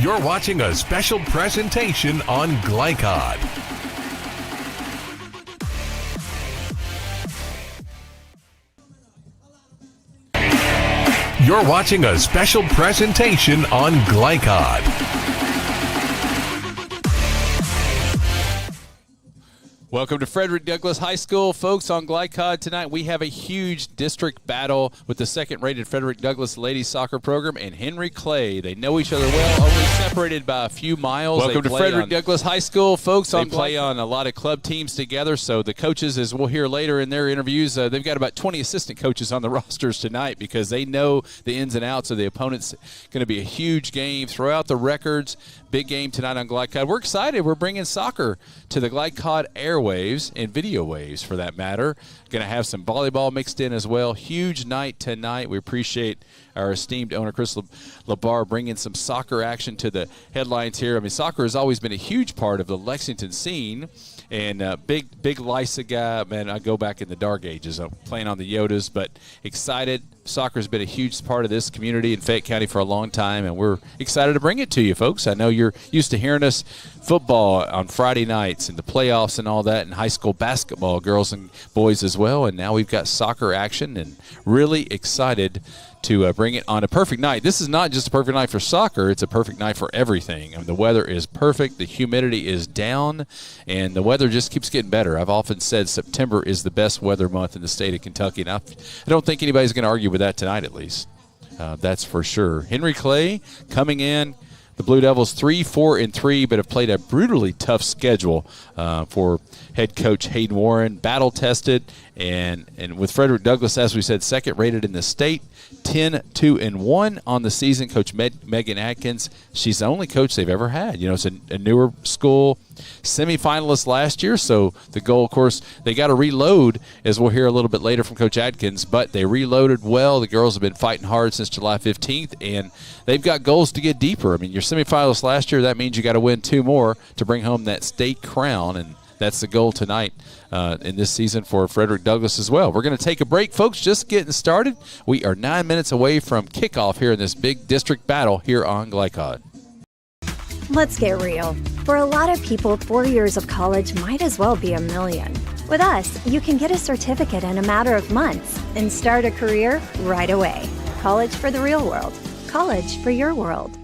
You're watching a special presentation on Glycod. You're watching a special presentation on Glycod. Welcome to Frederick Douglass High School, folks. On Glycod tonight, we have a huge district battle with the second-rated Frederick Douglass ladies soccer program and Henry Clay. They know each other well, only separated by a few miles. Welcome to Frederick Douglass High School, folks. They play on a lot of club teams together, so the coaches, as we'll hear later in their interviews, they've got about 20 assistant coaches on the rosters tonight because they know the ins and outs of the opponents. Going to be a huge game. Throw out the records. Big game tonight on Glycod. We're excited. We're bringing soccer to the Glycod airwaves and video waves, for that matter. Going to have some volleyball mixed in as well. Huge night tonight. We appreciate our esteemed owner, Chris LaBar, bringing some soccer action to the headlines here. I mean, soccer has always been a huge part of the Lexington scene. And big Lysa guy, man, I go back in the dark ages. I'm playing on the Yodas, but excited. Soccer's been a huge part of this community in Fayette County for a long time, and we're excited to bring it to you, folks. I know you're used to hearing us football on Friday nights and the playoffs and all that, and high school basketball, girls and boys as well, and now we've got soccer action, and really excited to bring it on a perfect night. This is not just a perfect night for soccer, it's a perfect night for everything. I mean, the weather is perfect, the humidity is down, and the weather just keeps getting better. I've often said September is the best weather month in the state of Kentucky, and I don't think anybody's going to argue with that tonight, at least. That's for sure. Henry Clay coming in. The Blue Devils 3-4-3, but have played a brutally tough schedule for head coach Hayden Warren. Battle-tested, and with Frederick Douglass, as we said, second-rated in the state, 10-2-1 on the season. Coach Megan Atkins, she's the only coach they've ever had. You know, it's a newer school, semifinalist last year, so the goal, of course, they got to reload, as we'll hear a little bit later from Coach Atkins, but they reloaded well. The girls have been fighting hard since July 15th, and they've got goals to get deeper. I mean, you're semifinalist last year, that means you got to win 2 more to bring home that state crown, and that's the goal tonight in this season for Frederick Douglass as well. We're going to take a break, folks, just getting started. We are 9 minutes away from kickoff here in this big district battle here on Glycod. Let's get real. For a lot of people, 4 years of college might as well be a million. With us, you can get a certificate in a matter of months and start a career right away. College for the real world. College for your world.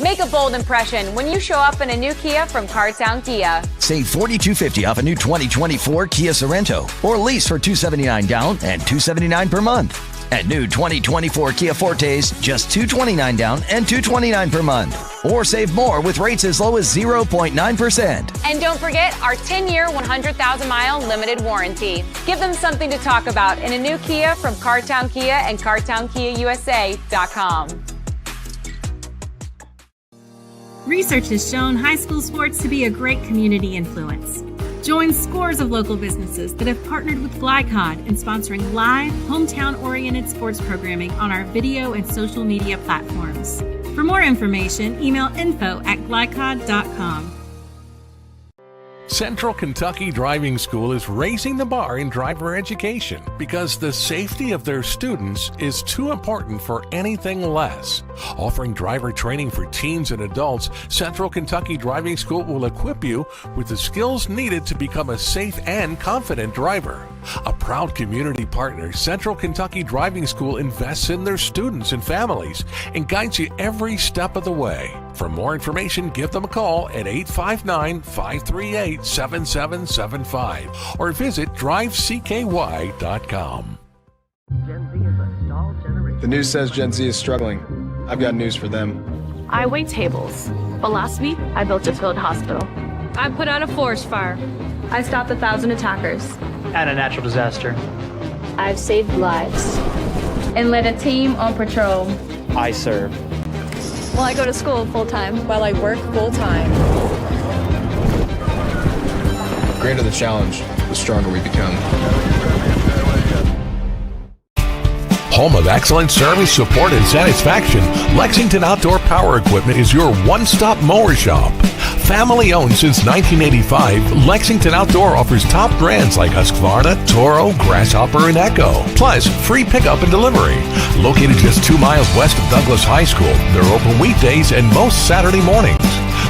Make a bold impression when you show up in a new Kia from Cartown Kia. Save $4,250 off a new 2024 Kia Sorento, or lease for $279 down and $279 per month. At new 2024 Kia Fortes, just $229 down and $229 per month. Or save more with rates as low as 0.9%. And don't forget our 10-year, 100,000-mile limited warranty. Give them something to talk about in a new Kia from Cartown Kia and CartownKiaUSA.com. Research has shown high school sports to be a great community influence. Join scores of local businesses that have partnered with Glycod in sponsoring live, hometown-oriented sports programming on our video and social media platforms. For more information, email info@glycod.com. Central Kentucky Driving School is raising the bar in driver education because the safety of their students is too important for anything less. Offering driver training for teens and adults, Central Kentucky Driving School will equip you with the skills needed to become a safe and confident driver. A proud community partner, Central Kentucky Driving School invests in their students and families and guides you every step of the way. For more information, give them a call at 859-538-7775 or visit drivecky.com. The news says Gen Z is struggling. I've got news for them. I wait tables, but last week I built a field hospital. I put out a forest fire. I stopped 1,000 attackers. And a natural disaster. I've saved lives. And led a team on patrol. I serve. Well, I go to school full-time. While I work full-time. The greater the challenge, the stronger we become. Home of excellent service, support, and satisfaction, Lexington Outdoor Power Equipment is your one-stop mower shop. Family owned since 1985, Lexington Outdoor offers top brands like Husqvarna, Toro, Grasshopper, and Echo. Plus, free pickup and delivery. Located just 2 miles west of Douglas High School, they're open weekdays and most Saturday mornings.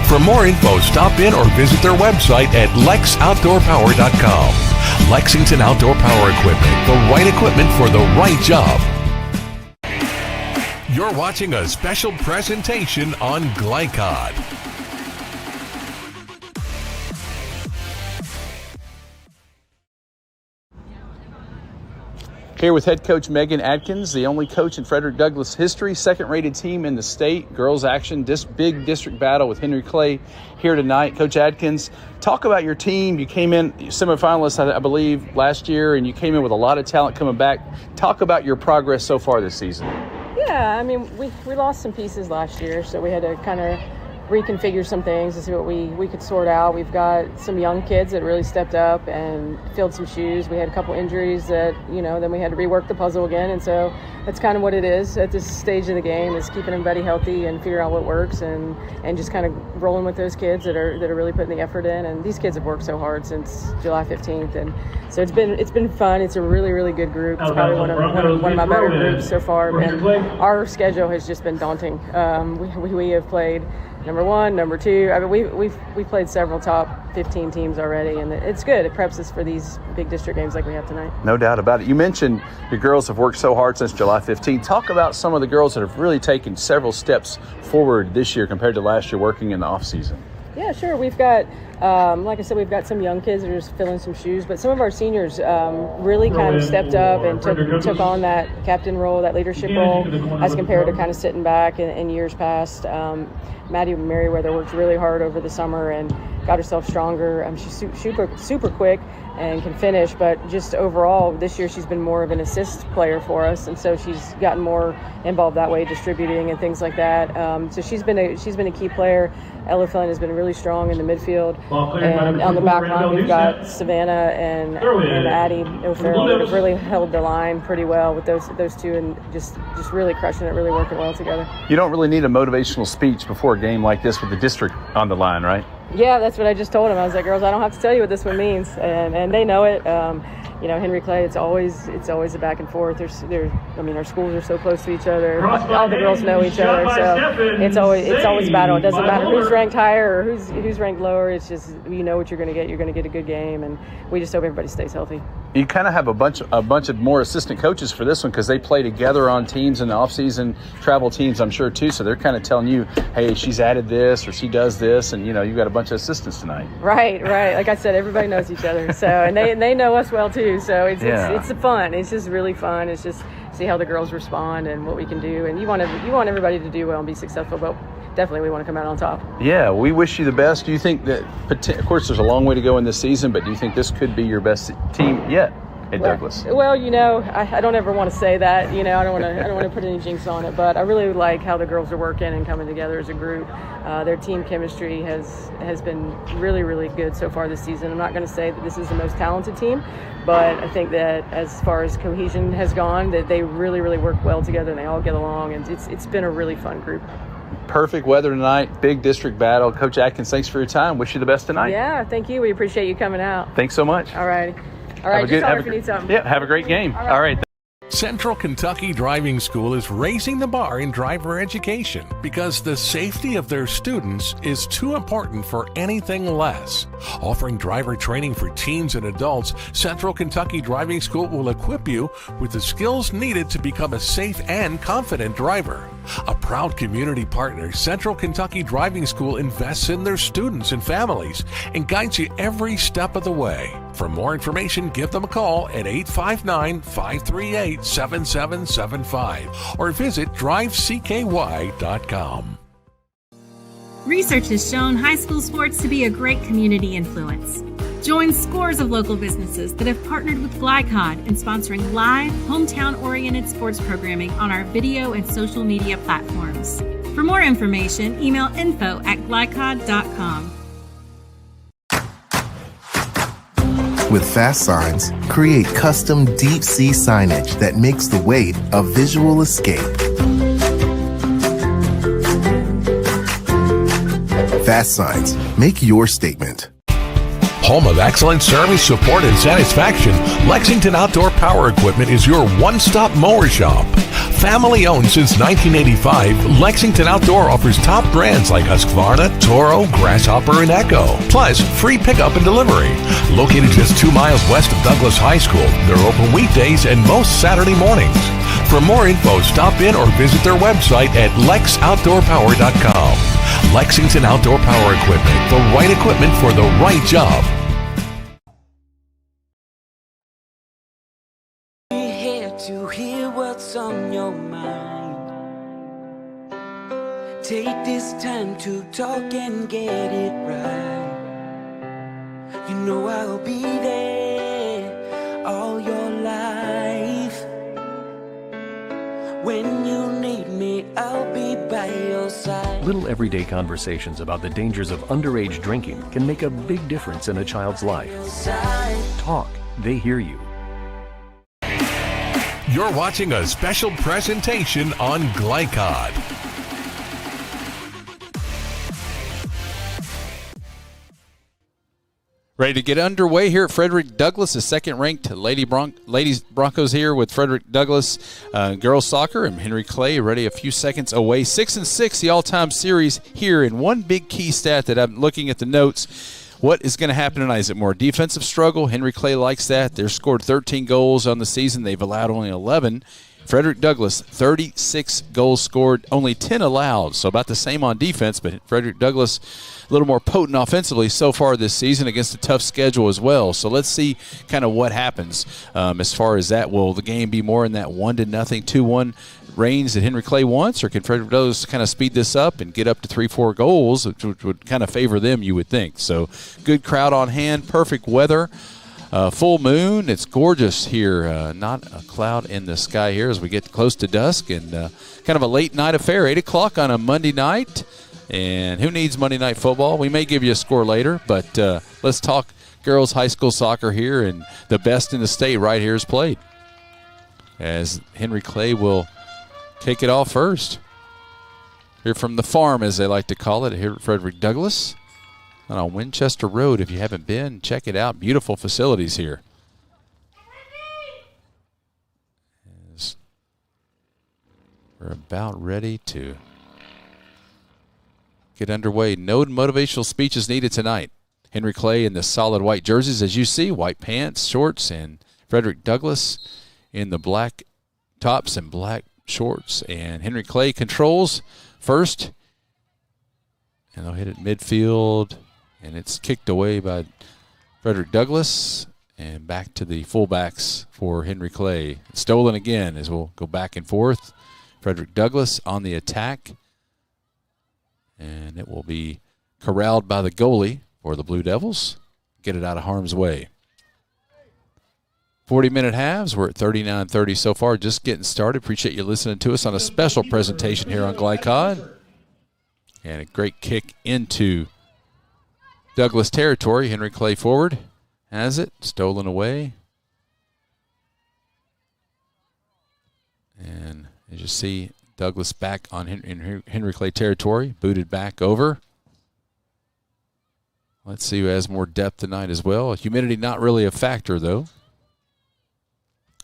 For more info, stop in or visit their website at lexoutdoorpower.com. Lexington Outdoor Power Equipment, the right equipment for the right job. You're watching a special presentation on Glycod. Here with head coach Megan Atkins, the only coach in Frederick Douglass history, second-rated team in the state, girls action, this big district battle with Henry Clay here tonight. Coach Atkins, talk about your team. You came in semifinalists, I believe, last year, and you came in with a lot of talent coming back. Talk about your progress so far this season. Yeah, I mean, we lost some pieces last year, so we had to kind of reconfigure some things to see what we could sort out. We've got some young kids that really stepped up and filled some shoes. We had a couple injuries that, then we had to rework the puzzle again. And so that's kind of what it is at this stage of the game, is keeping everybody healthy and figuring out what works and just kind of rolling with those kids that are really putting the effort in. And these kids have worked so hard since July 15th. And so it's been fun. It's a really, really good group. It's probably one of my better groups so far. And our schedule has just been daunting. We have played number 1, number 2. I mean, we've played several top 15 teams already, and it's good. It preps us for these big district games like we have tonight. No doubt about it. You mentioned your girls have worked so hard since July 15. Talk about some of the girls that have really taken several steps forward this year compared to last year working in the off season. Yeah, sure. We've got, like I said, we've got some young kids that are just filling some shoes, but some of our seniors really kind of stepped up and took on that captain role, that leadership role, as compared to kind of sitting back in years past. Maddie Merriweather worked really hard over the summer and got herself stronger. She's super quick and can finish, but just overall this year she's been more of an assist player for us, and so she's gotten more involved that way, distributing and things like that. So she's been a key player. Ella Flynn has been really strong in the midfield, and on the back line we've got Savannah and Addie O'Farrell that have really held the line pretty well with those two, and just really crushing it, really working well together. You don't really need a motivational speech before a game like this with the district on the line, right? Yeah, that's what I just told them. I was like, girls, I don't have to tell you what this one means, and they know it. Henry Clay, it's always a back and forth. Our schools are so close to each other. All the girls know each other, so it's always a battle. It doesn't matter who's ranked higher or who's ranked lower. It's just, you know what you're going to get. You're going to get a good game, and we just hope everybody stays healthy. You kind of have a bunch of more assistant coaches for this one because they play together on teams in the off-season, travel teams, I'm sure, too. So they're kind of telling you, hey, she's added this or she does this, and, you've got a bunch of assistants tonight. Right. Like I said, everybody knows each other. So, and they know us well, too. So it's fun. It's just really fun. It's just see how the girls respond and what we can do. And you want everybody to do well and be successful, but definitely we want to come out on top. Yeah, we wish you the best. Do you think that, of course, there's a long way to go in this season, but do you think this could be your best team yet at Douglass? Well, I don't ever want to say that. I don't want to put any jinx on it, but I really like how the girls are working and coming together as a group. Their team chemistry has been really, really good so far this season. I'm not going to say that this is the most talented team, but I think that as far as cohesion has gone, that they really, really work well together and they all get along, and it's been a really fun group. Perfect weather tonight, big district battle. Coach Atkins, thanks for your time. Wish you the best tonight. Yeah, thank you. We appreciate you coming out. Thanks so much. All right. Just tell her if you need something. Yeah, have a great game. All right. Central Kentucky Driving School is raising the bar in driver education because the safety of their students is too important for anything less. Offering driver training for teens and adults, Central Kentucky Driving School will equip you with the skills needed to become a safe and confident driver. A proud community partner, Central Kentucky Driving School invests in their students and families and guides you every step of the way. For more information, give them a call at 859-538-7775 or visit drivecky.com. Research has shown high school sports to be a great community influence. Join scores of local businesses that have partnered with Glycod in sponsoring live, hometown-oriented sports programming on our video and social media platforms. For more information, email info@glycod.com. With Fast Signs, create custom deep sea signage that makes the wait a visual escape. Fast Signs. Make your statement. Home of excellent service, support, and satisfaction, Lexington Outdoor Power Equipment is your one-stop mower shop. Family owned since 1985, Lexington Outdoor offers top brands like Husqvarna, Toro, Grasshopper, and Echo. Plus, free pickup and delivery. Located just 2 miles west of Douglas High School, they're open weekdays and most Saturday mornings. For more info, stop in or visit their website at lexoutdoorpower.com. Lexington Outdoor Power Equipment, the right equipment for the right job. To hear what's on your mind. Take this time to talk and get it right. You know I'll be there all your life. When you need me, I'll be by your side. Little everyday conversations about the dangers of underage drinking can make a big difference in a child's life. Talk, they hear you. You're watching a special presentation on Glycod. Ready to get underway here at Frederick Douglass, the second-ranked ladies Broncos here with Frederick Douglass girls soccer, and Henry Clay ready a few seconds away. 6-6 the all-time series here, and one big key stat that I'm looking at the notes. What is going to happen tonight? Is it more defensive struggle? Henry Clay likes that. They've scored 13 goals on the season. They've allowed only 11. Frederick Douglass, 36 goals scored, only 10 allowed. So about the same on defense, but Frederick Douglass a little more potent offensively so far this season against a tough schedule as well. So let's see kind of what happens as far as that. Will the game be more in that 1-0, 2-1 range that Henry Clay wants, or can Frederick Douglass kind of speed this up and get up to 3-4 goals, which would kind of favor them, you would think. So good crowd on hand, perfect weather. Full moon. It's gorgeous here. Not a cloud in the sky here as we get close to dusk, and kind of a late night affair, 8 o'clock on a Monday night. And who needs Monday Night Football? We may give you a score later, but let's talk girls high school soccer here, and the best in the state right here is played. As Henry Clay will kick it off first. Here from the farm, as they like to call it, here at Frederick Douglass. On Winchester Road, if you haven't been, check it out. Beautiful facilities here. As we're about ready to get underway. No motivational speeches needed tonight. Henry Clay in the solid white jerseys, as you see, white pants, shorts, and Frederick Douglass in the black tops and black shorts. And Henry Clay controls first, and they'll hit it midfield. And it's kicked away by Frederick Douglass, and back to the fullbacks for Henry Clay. Stolen again as we'll go back and forth. Frederick Douglass on the attack, and it will be corralled by the goalie for the Blue Devils. Get it out of harm's way. 40-minute halves. We're at 39-30 so far, just getting started. Appreciate you listening to us on a special presentation here on Glycod. And a great kick into Douglas territory. Henry Clay forward has it, stolen away. And as you see, Douglas back on Henry Clay territory, booted back over. Let's see who has more depth tonight as well. Humidity not really a factor, though.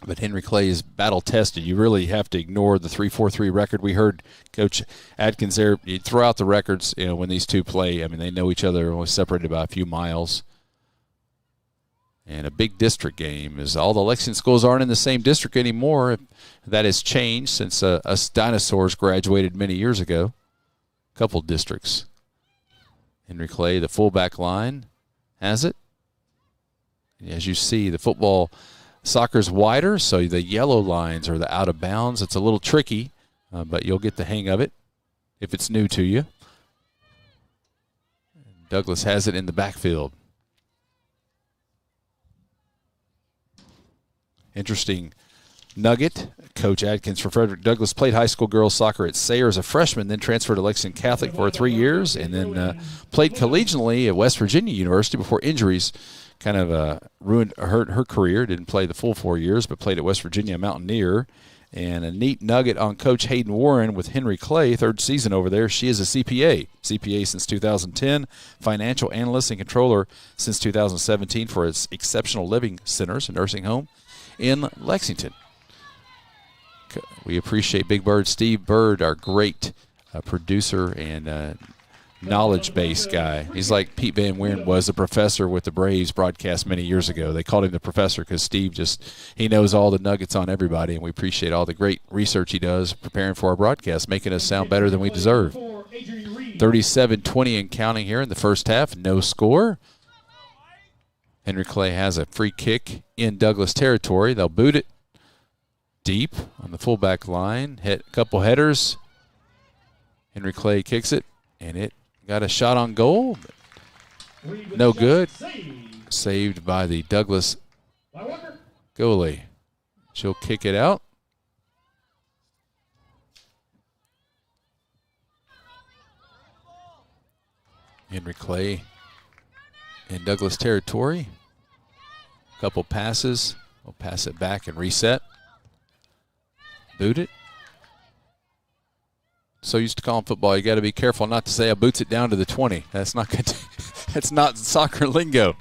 But Henry Clay is battle-tested. You really have to ignore the 3-4-3 record. We heard Coach Atkins there. You throw out the records, when these two play. I mean, they know each other, only separated by a few miles. And a big district game, as all the Lexington schools aren't in the same district anymore. That has changed since us dinosaurs graduated many years ago. A couple districts. Henry Clay, the fullback line, has it. And as you see, the soccer's wider, so the yellow lines are the out of bounds. It's a little tricky, but you'll get the hang of it if it's new to you. Douglas has it in the backfield. Interesting nugget. Coach Atkins for Frederick Douglass played high school girls soccer at Sayre as a freshman, then transferred to Lexington Catholic for 3 years, and then played collegiately at West Virginia University before injuries kind of hurt her career. Didn't play the full 4 years, but played at West Virginia Mountaineer. And a neat nugget on Coach Hayden Warren with Henry Clay, third season over there. She is a CPA since 2010, financial analyst and controller since 2017 for its Exceptional Living Centers, a nursing home in Lexington. We appreciate Big Bird, Steve Bird, our great producer and knowledge-based guy. He's like Pete Van Wieren was a professor with the Braves broadcast many years ago. They called him the professor because Steve he knows all the nuggets on everybody, and we appreciate all the great research he does preparing for our broadcast, making us sound better than we deserve. 37-20 and counting here in the first half. No score. Henry Clay has a free kick in Douglas territory. They'll boot it deep on the fullback line. Hit a couple headers. Henry Clay kicks it, and it got a shot on goal. No good. Saved by the Douglas goalie. She'll kick it out. Henry Clay in Douglas territory. Couple passes. We'll pass it back and reset. Boot it. So used to calling football, you got to be careful not to say I boots it down to the 20. That's not good. That's not soccer lingo.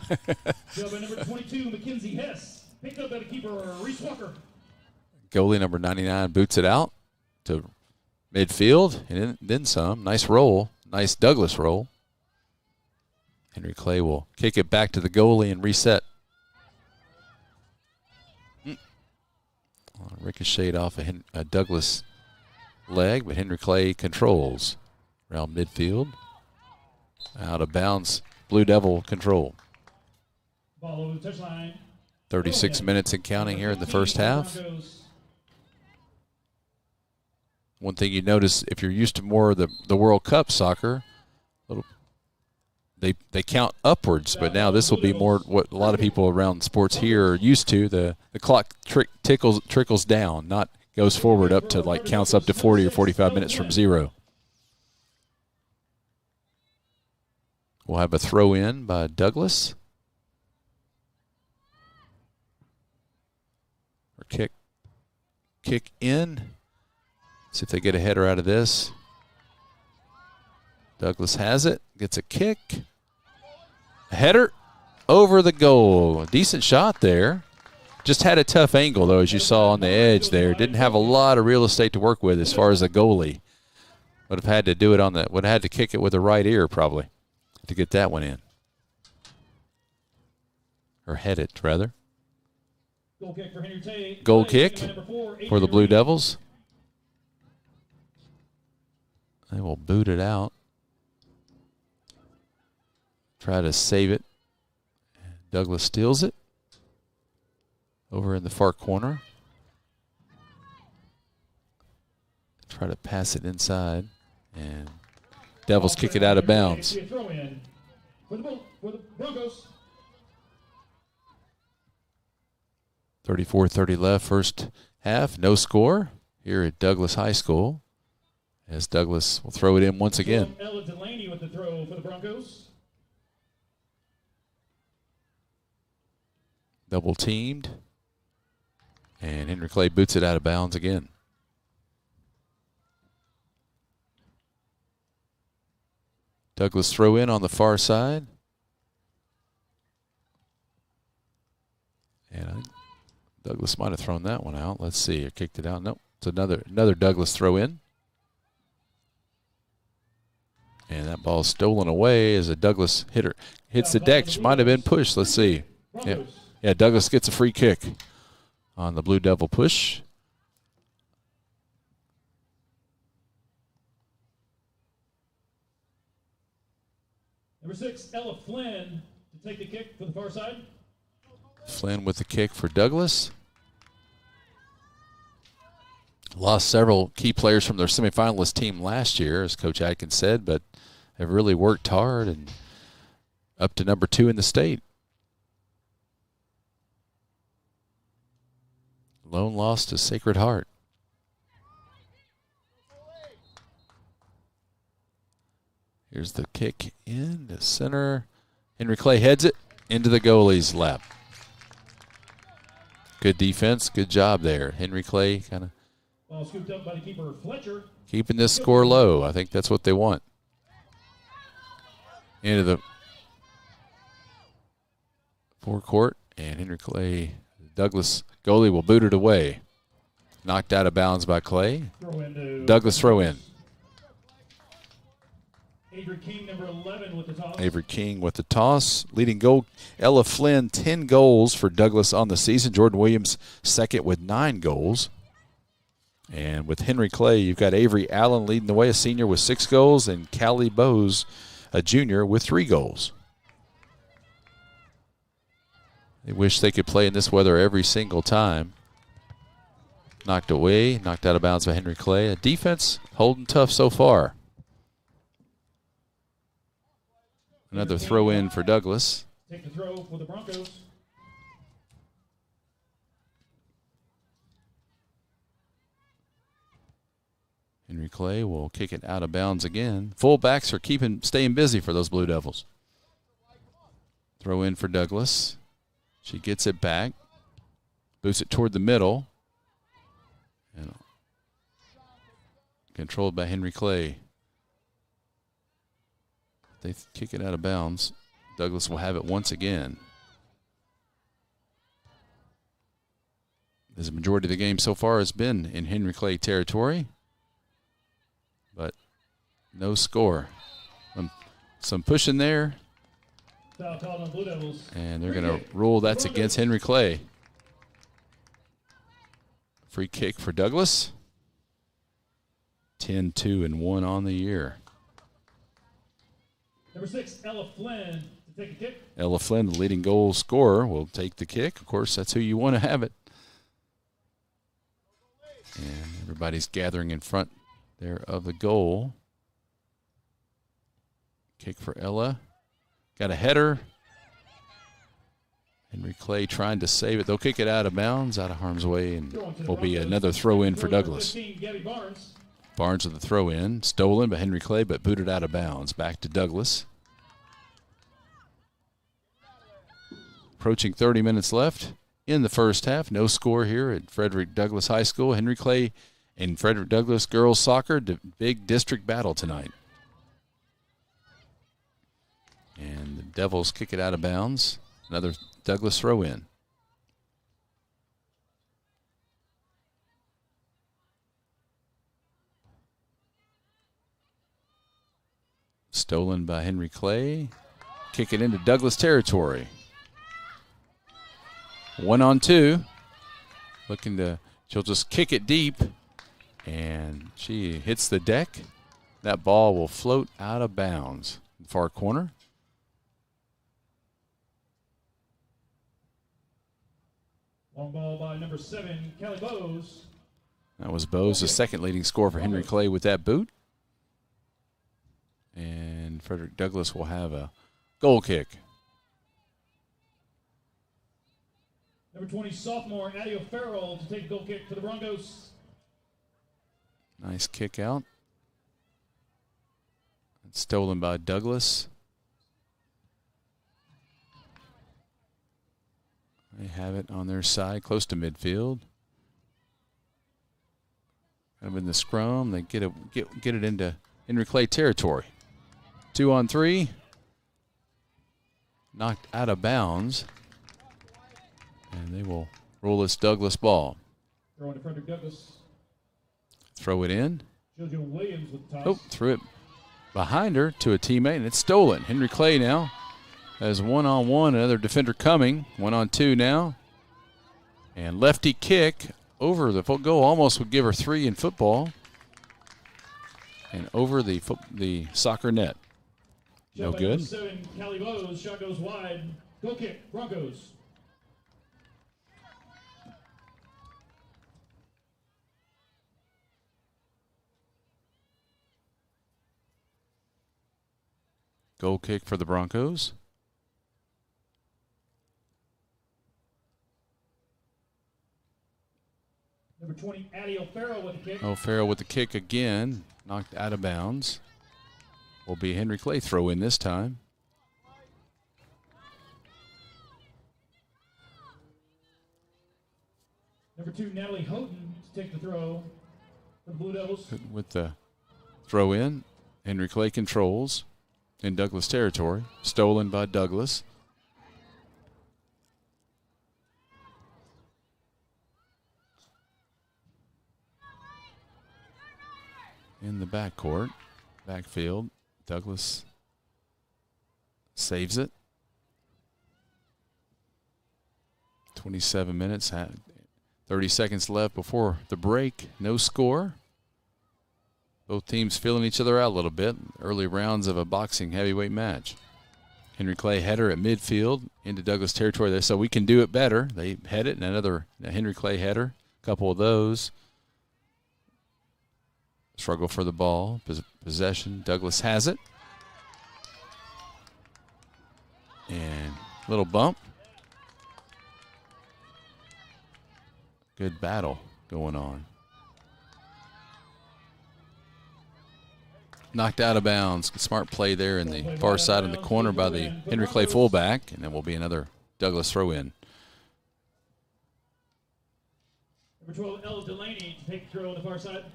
Number 22, Mackenzie Hess. Picked up by the keeper, Reese Walker. Goalie number 99 boots it out to midfield and then some. Nice roll. Nice Douglas roll. Henry Clay will kick it back to the goalie and reset. Ricocheted off a Douglas leg, but Henry Clay controls around midfield. Out of bounds, Blue Devil control. Ball over the touchline. 36 minutes and counting here in the first half. One thing you notice, if you're used to more of the World Cup soccer, they count upwards, but now this will be more what a lot of people around sports here are used to. The clock trickles down, not goes forward up to counts up to 40 or 45 minutes from zero. We'll have a throw in by Douglas. Or kick in. See if they get a header out of this. Douglas has it, gets a kick. A header over the goal. A decent shot there. Just had a tough angle, though, as you saw on the edge there. Didn't have a lot of real estate to work with as far as a goalie. Would have had to do it would have had to kick it with the right ear probably to get that one in. Or head it, rather. Goal kick for Henry Clay. Goal kick for the Blue Devils. They will boot it out. Try to save it. Douglas steals it. Over in the far corner. Try to pass it inside. And Devils kick it out of bounds. 34-30 left, first half. No score here at Douglas High School. As Douglas will throw it in once again. Ella Delaney with the throw for the Broncos. Double teamed. And Henry Clay boots it out of bounds again. Douglas throw in on the far side. And I think Douglas might have thrown that one out. Let's see. Or kicked it out. Nope. It's another Douglas throw in. And that ball is stolen away as a Douglas hitter hits the deck. Might have been pushed. Let's see. Yeah, Douglas gets a free kick on the Blue Devil push. Number 6, Ella Flynn to take the kick for the far side. Flynn with the kick for Douglas. Lost several key players from their semifinalist team last year, as Coach Atkins said, but have really worked hard and up to number 2 in the state. Lone loss to Sacred Heart. Here's the kick in the center. Henry Clay heads it into the goalie's lap. Good defense, good job there. Henry Clay kind of Ball scooped up by the keeper, Fletcher. Keeping this score low. I think that's what they want. Into the forecourt, and Henry Clay, Douglas goalie will boot it away. Knocked out of bounds by Clay. Douglas throw in. Avery King, number 11, with the toss. Avery King with the toss. Leading goal, Ella Flynn, 10 goals for Douglas on the season. Jordan Williams second with 9 goals. And with Henry Clay, you've got Avery Allen leading the way, a senior with 6 goals, and Callie Bowes, a junior, with 3 goals. They wish they could play in this weather every single time. Knocked away, knocked out of bounds by Henry Clay. A defense holding tough so far. Another throw in for Douglas. Take the throw for the Broncos. Henry Clay will kick it out of bounds again. Fullbacks are staying busy for those Blue Devils. Throw in for Douglas. She gets it back. Boots it toward the middle. And controlled by Henry Clay. They kick it out of bounds. Douglas will have it once again. As the majority of the game so far has been in Henry Clay territory. But no score. Some pushing there. Foul called on Blue Devils. And they're going to rule that's against Henry Clay. Free kick for Douglas. 10-2-1 on the year. Number 6, Ella Flynn to take a kick. Ella Flynn, the leading goal scorer, will take the kick. Of course, that's who you want to have it. And everybody's gathering in front there of the goal. Kick for Ella. Got a header. Henry Clay trying to save it. They'll kick it out of bounds, out of harm's way, and will be another throw in for Douglas. Barnes with the throw in. Stolen by Henry Clay, but booted out of bounds. Back to Douglas. Approaching 30 minutes left in the first half. No score here at Frederick Douglass High School. Henry Clay and Frederick Douglass girls soccer, big district battle tonight. And the Devils kick it out of bounds. Another Douglas throw in. Stolen by Henry Clay. Kick it into Douglas territory. 1-on-2. She'll just kick it deep. And she hits the deck. That ball will float out of bounds. Far corner. Long ball by number 7, Callie Bowes. That was Bowes, the second leading scorer for Henry Clay with that boot. And Frederick Douglass will have a goal kick. Number 20, sophomore Addie O'Farrell to take a goal kick for the Broncos. Nice kick out. It's stolen by Douglas. They have it on their side, close to midfield. Kind of in the scrum. They get it into Henry Clay territory. 2-on-3. Knocked out of bounds. And they will roll this Douglas ball. Throw into Frederick Douglass. Throw it in. JoJo Williams with the toss. Oh, threw it behind her to a teammate, and it's stolen. Henry Clay now has 1-on-1, another defender coming. 1-on-2 now. And lefty kick over the goal. Almost would give her 3 in football. And over the soccer net. No good. 7, Callie Bowes. Shot goes wide. Goal kick, Broncos. Goal kick for the Broncos. Number 20, Addie O'Farrell with the kick. O'Farrell with the kick again. Knocked out of bounds. Will be Henry Clay throw in this time. Number 2, Natalie Houghton to take the throw For the Blue Devils. With the throw in, Henry Clay controls in Douglas territory. Stolen by Douglas. In the backfield, Douglas saves it. 27 minutes, 30 seconds left before the break. No score. Both teams feeling each other out a little bit. Early rounds of a boxing heavyweight match. Henry Clay header at midfield into Douglas territory there, so we can do it better. They head it, and another Henry Clay header. A couple of those. Struggle for the ball. Possession. Douglas has it. And little bump. Good battle going on. Knocked out of bounds. Smart play there in the far side of the corner by the Henry Clay fullback. And then will be another Douglas throw in. Number 12, Ella Delaney to take the throw on the far side.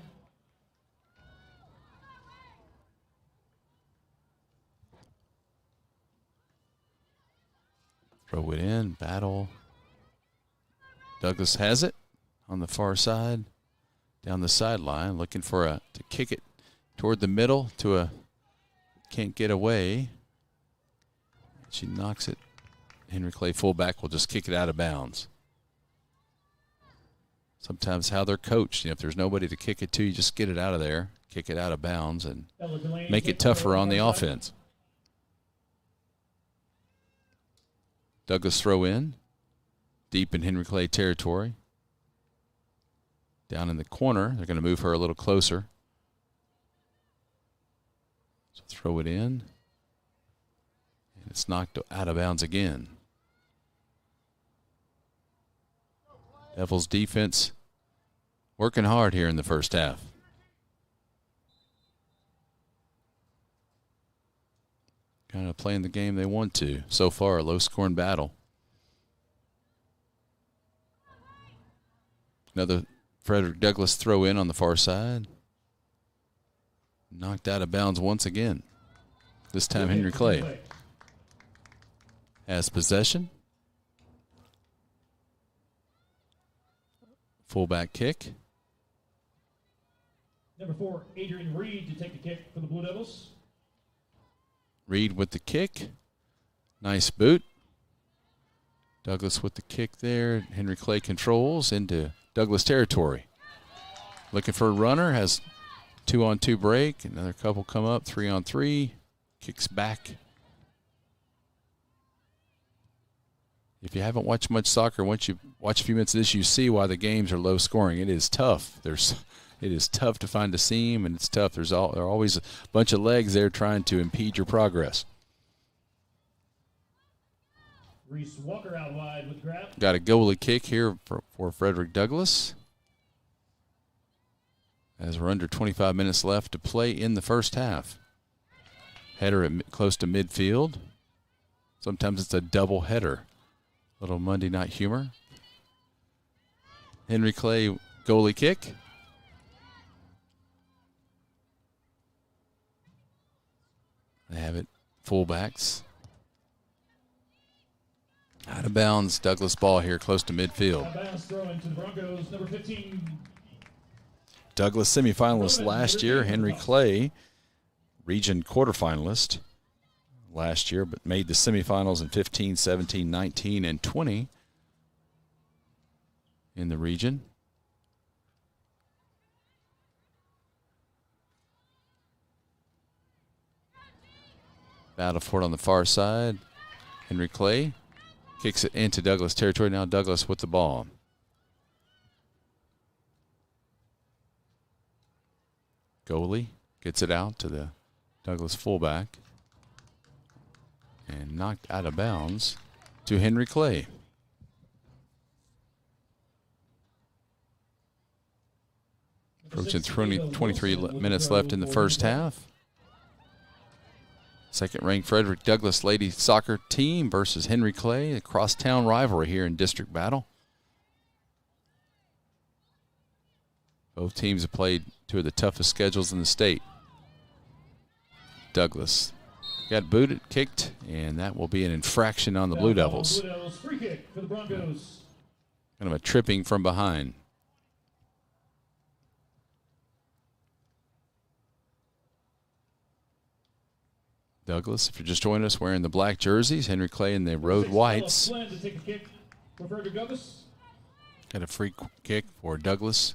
Throw it in, battle. Douglas has it on the far side, down the sideline, looking for to kick it toward the middle to a, can't get away. She knocks it. Henry Clay fullback will just kick it out of bounds. Sometimes how they're coached, if there's nobody to kick it to, you just get it out of there, kick it out of bounds, and make it tougher on the offense. Douglas throw in, deep in Henry Clay territory. Down in the corner, they're going to move her a little closer. So throw it in, and it's knocked out of bounds again. Devils defense working hard here in the first half. Kind of playing the game they want to. So far, a low-scoring battle. Another Frederick Douglass throw in on the far side. Knocked out of bounds once again. This time Henry Clay has possession. Fullback kick. Number 4, Adrian Reed to take the kick for the Blue Devils. Reed with the kick. Nice boot. Douglas with the kick there. Henry Clay controls into Douglas territory. Looking for a runner. Has 2-on-2 break. Another couple come up. 3-on-3. Kicks back. If you haven't watched much soccer, once you watch a few minutes of this, you see why the games are low scoring. It is tough. It is tough to find a seam, and it's tough. There are always a bunch of legs there trying to impede your progress. Reese Walker out wide with grab. Got a goalie kick here for Frederick Douglass. As we're under 25 minutes left to play in the first half. Header close to midfield. Sometimes it's a double header. Little Monday night humor. Henry Clay goalie kick. They have it. Fullbacks. Out of bounds. Douglas ball here close to midfield. Out of bounds throw into the Broncos. Number 15. Douglas semifinalist last year. Henry Clay, region quarterfinalist last year, but made the semifinals in 15, 17, 19, and 20 in the region. Battle for it on the far side. Henry Clay kicks it into Douglas territory. Now Douglas with the ball. Goalie gets it out to the Douglas fullback. And knocked out of bounds to Henry Clay. Approaching 23 minutes left in the first half. Second-ranked Frederick Douglass Lady Soccer team versus Henry Clay, a crosstown rivalry here in district battle. Both teams have played two of the toughest schedules in the state. Douglas got booted, kicked, and that will be an infraction on the Blue Devils. Blue Devils, free kick for the Broncos. Kind of a tripping from behind. Douglas, if you're just joining us, wearing the black jerseys. Henry Clay in the road whites. To take a kick for Frederick Douglass. Got a free kick for Douglas.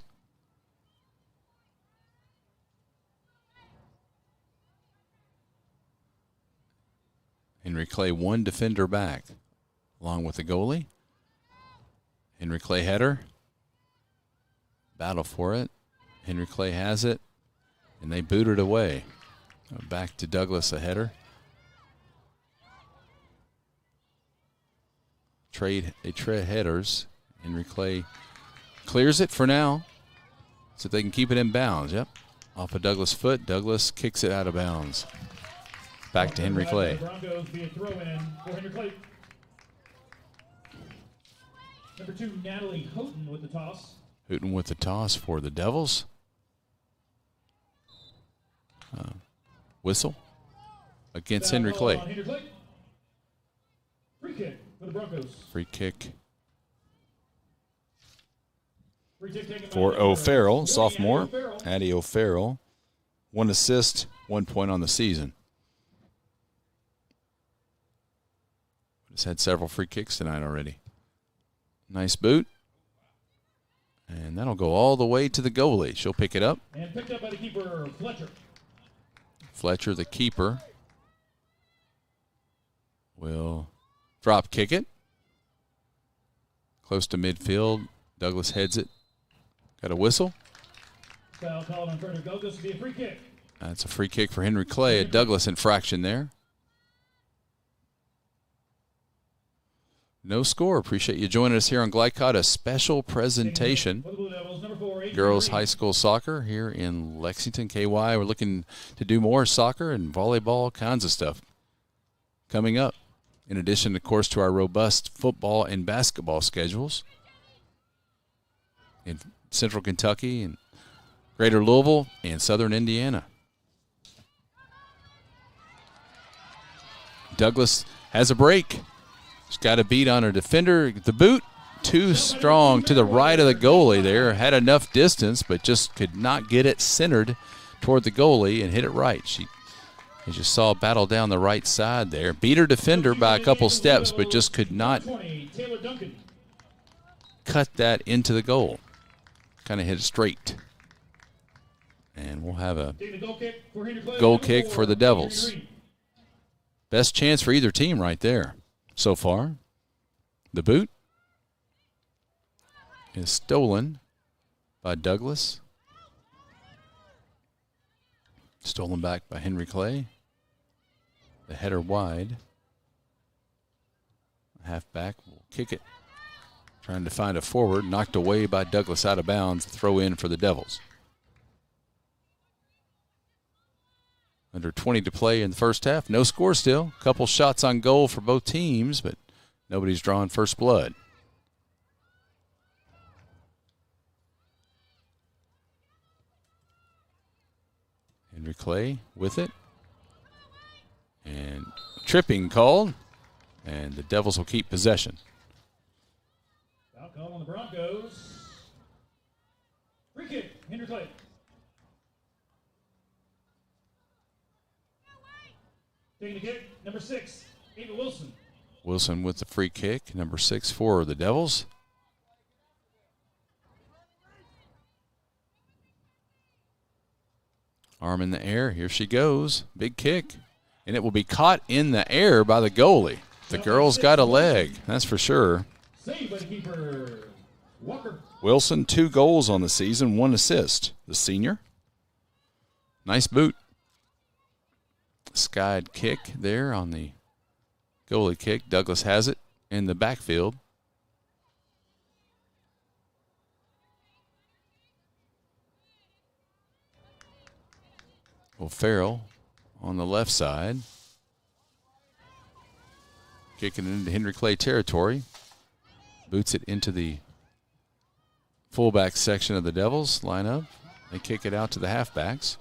Henry Clay, one defender back, along with the goalie. Henry Clay header. Battle for it. Henry Clay has it, and they boot it away. Back to Douglas, a header. They trade headers. Henry Clay clears it for now, so they can keep it in bounds. Yep, off of Douglas' foot. Douglas kicks it out of bounds. Back to Henry Clay. Broncos be a throw-in for Henry Clay. Number 2, Natalie Houghton with the toss. Houghton with the toss for the Devils. Whistle against Henry Clay. Henry Clay. Free kick for the Broncos. Free kick taken for by O'Farrell, sophomore. Addie O'Farrell. Addie O'Farrell. 1 assist, 1 point on the season. Has had several free kicks tonight already. Nice boot. And that'll go all the way to the goalie. She'll pick it up. And picked up by the keeper, Fletcher. Fletcher, the keeper, will drop kick it. Close to midfield. Douglas heads it. Got a whistle. Foul called on Frederick Douglass to be a free kick. That's a free kick for Henry Clay. A Douglas infraction there. No score. Appreciate you joining us here on Glycod. A special presentation. Girls High School Soccer here in Lexington, KY. We're looking to do more soccer and volleyball, kinds of stuff coming up. In addition, of course, to our robust football and basketball schedules in Central Kentucky and Greater Louisville and Southern Indiana. Douglas has a break. She's got a beat on her defender. The boot, too strong to the right of the goalie there. Had enough distance, but just could not get it centered toward the goalie and hit it right. She, as you saw, battle down the right side there. Beat her defender by a couple steps, but just could not cut that into the goal. Kind of hit it straight. And we'll have a goal kick for the Devils. Best chance for either team right there so far. The boot is stolen by Douglas. Stolen back by Henry Clay. The header wide. Halfback will kick it. Trying to find a forward. Knocked away by Douglas out of bounds. Throw in for the Devils. Under 20 to play in the first half. No score still. Couple shots on goal for both teams, but nobody's drawing first blood. Henry Clay with it. And tripping called. And the Devils will keep possession. Foul call on the Broncos. Free kick, Henry Clay. Taking the kick, number 6, Ava Wilson. Wilson with the free kick, number 6 for the Devils. Arm in the air, here she goes. Big kick, and it will be caught in the air by the goalie. The girl's got a leg, that's for sure. Saved by the keeper, Walker. Wilson, 2 goals on the season, 1 assist. The senior. Nice boot. Skied kick there on the goalie kick. Douglas has it in the backfield. O'Farrell on the left side. Kicking it into Henry Clay territory. Boots it into the fullback section of the Devils line up. They kick it out to the halfbacks.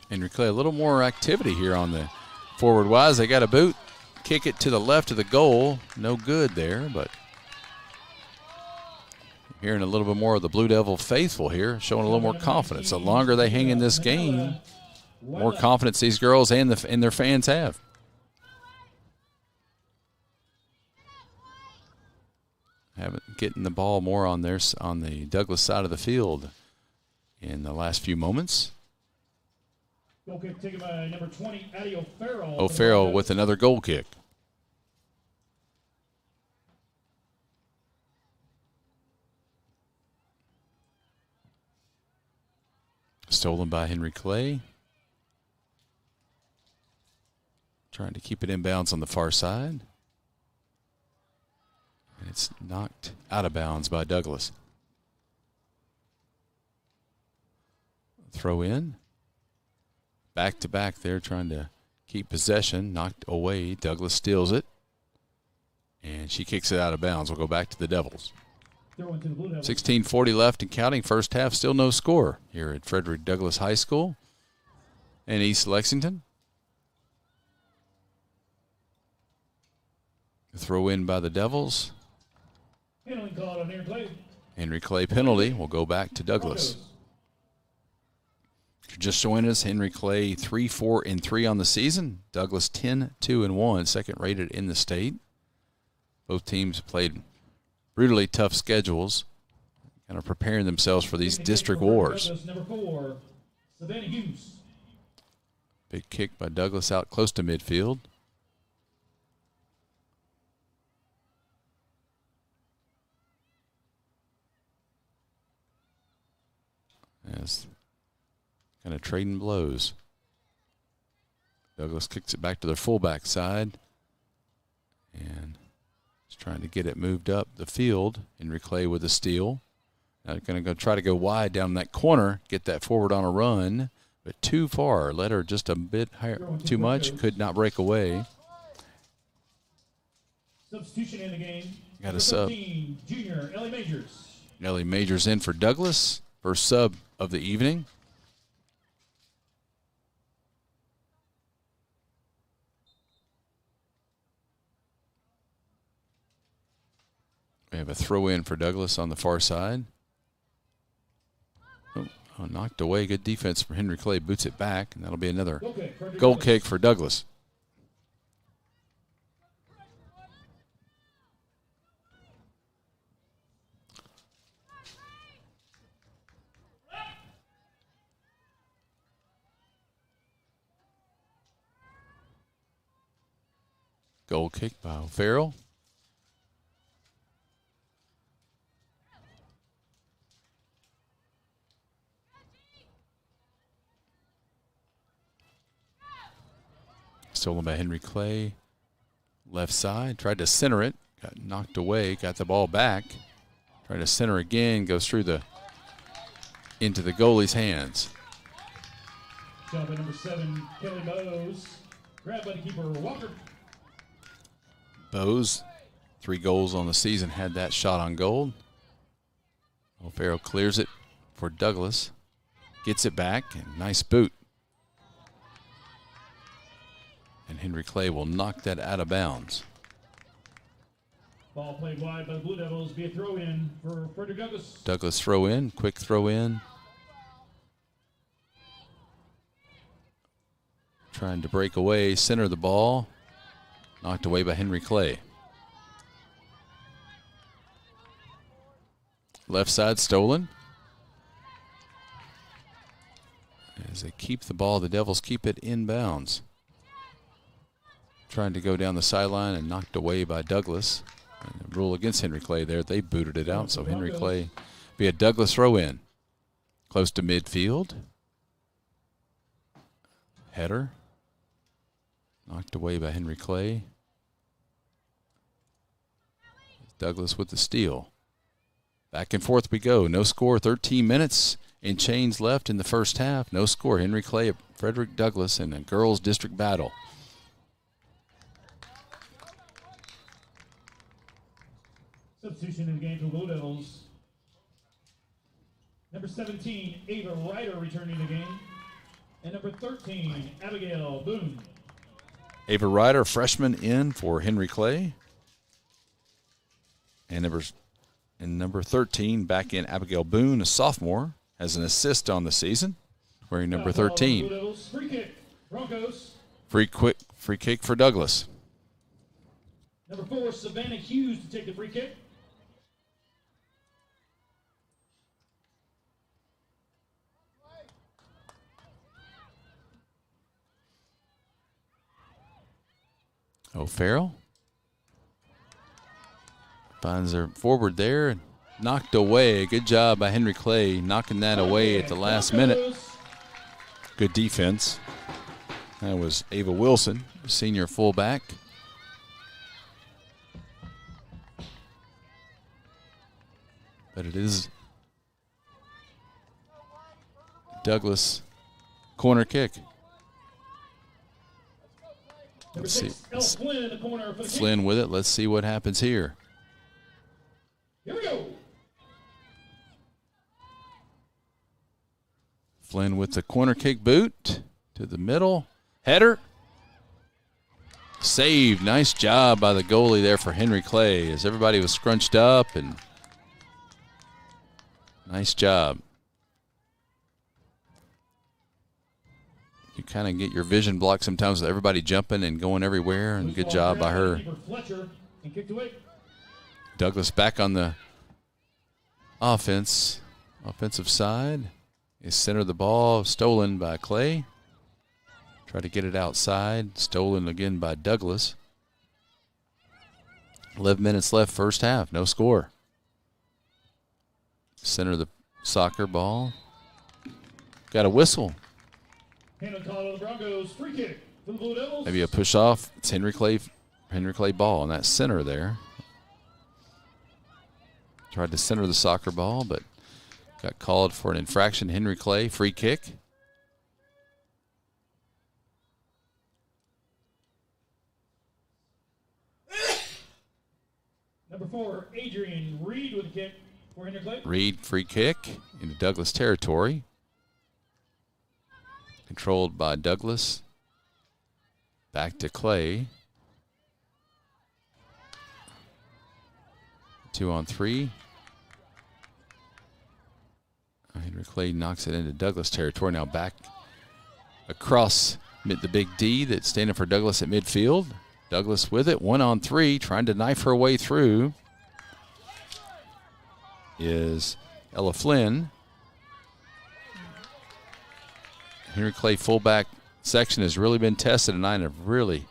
Henry Clay, a little more activity here on the forward wise. They got a boot. Kick it to the left of the goal. No good there, but hearing a little bit more of the Blue Devil faithful here, showing a little more confidence. The longer they hang in this game, more confidence these girls and their fans have. Getting the ball more on the Douglas side of the field in the last few moments. Goal kick taken by number 20, Addie O'Farrell. O'Farrell with another goal kick. Stolen by Henry Clay. Trying to keep it inbounds on the far side. And it's knocked out of bounds by Douglas. Throw in. Back to back there, trying to keep possession. Knocked away. Douglas steals it. And she kicks it out of bounds. We'll go back to the Devils. 16:40 left and counting. First half, still no score here at Frederick Douglass High School in East Lexington. Throw in by the Devils. Henry Clay penalty will go back to Douglas. If you're just joining us, Henry Clay 3-4-3 on the season. Douglas 10-2-1, second rated in the state. Both teams played brutally tough schedules, kind of preparing themselves for these district wars. Big kick by Douglas out close to midfield. As kind of trading blows. Douglas kicks it back to their fullback side and is trying to get it moved up the field. Henry Clay with a steal. Now they're going to try to go wide down that corner, get that forward on a run, but too far. Let her just a bit higher, too much, could not break away. Substitution in the game. Got a sub. Junior Ellie Majors. Ellie Majors in for Douglas. First sub of the evening. We have a throw in for Douglas on the far side. Oh, knocked away. Good defense from Henry Clay. Boots it back, and that'll be another goal kick for Douglas. Goal kick by O'Farrell. Stolen by Henry Clay. Left side. Tried to center it. Got knocked away. Got the ball back. Tried to center again. Goes through into the goalie's hands. Shot by number 7, Kelly Bowes. Grabbed by the keeper, Walker. Bowes, 3 goals on the season, had that shot on goal. O'Farrell clears it for Douglas. Gets it back, and nice boot. And Henry Clay will knock that out of bounds. Ball played wide by the Blue Devils. Be a throw in for Frederick Douglass. Douglas throw in, quick throw in. Trying to break away, center the ball. Knocked away by Henry Clay. Left side stolen. As they keep the ball, the Devils keep it inbounds. Trying to go down the sideline and knocked away by Douglas. And the rule against Henry Clay there, they booted it out. So Henry Clay be a Douglas throw in. Close to midfield. Header. Knocked away by Henry Clay. Douglas with the steal. Back and forth we go. No score, 13 minutes and change left in the first half. No score. Henry Clay, Frederick Douglass in a girls' district battle. Substitution in the game for Blue Devils. Number 17, Ava Ryder returning the game. And number 13, Abigail Boone. Ava Ryder, freshman, in for Henry Clay. And number 13, back in Abigail Boone, a sophomore, has an assist on the season, wearing number 13. Free kick, Broncos. Free kick for Douglas. Number 4, Savannah Hughes to take the free kick. O'Farrell finds her forward there and knocked away. Good job by Henry Clay knocking that away at the last minute. Good defense. That was Ava Wilson, senior fullback. But it is Douglas corner kick. Let's see. Flynn with it. Let's see what happens here. Here we go. Flynn with the corner kick boot to the middle. Header. Save. Nice job by the goalie there for Henry Clay as everybody was scrunched up, and nice job. You kind of get your vision blocked sometimes with everybody jumping and going everywhere, and good job by her. Douglas back on the offensive side. Is center the ball, stolen by Clay. Try to get it outside, stolen again by Douglas. 11 minutes left, first half, no score. Center the soccer ball. Got a whistle. The Broncos, free kick for the Blue Devils. Maybe a push off. It's Henry Clay ball on that center there. Tried to center the soccer ball, but got called for an infraction. Henry Clay, free kick. Number 4, Adrian Reed with a kick for Henry Clay. Reed, free kick into Douglas territory. Controlled by Douglas. Back to Clay. 2-on-3. Henry Clay knocks it into Douglas territory. Now back across the big D that's standing for Douglas at midfield. Douglas with it, 1-on-3, trying to knife her way through is Ella Flynn. Henry Clay fullback section has really been tested tonight and have really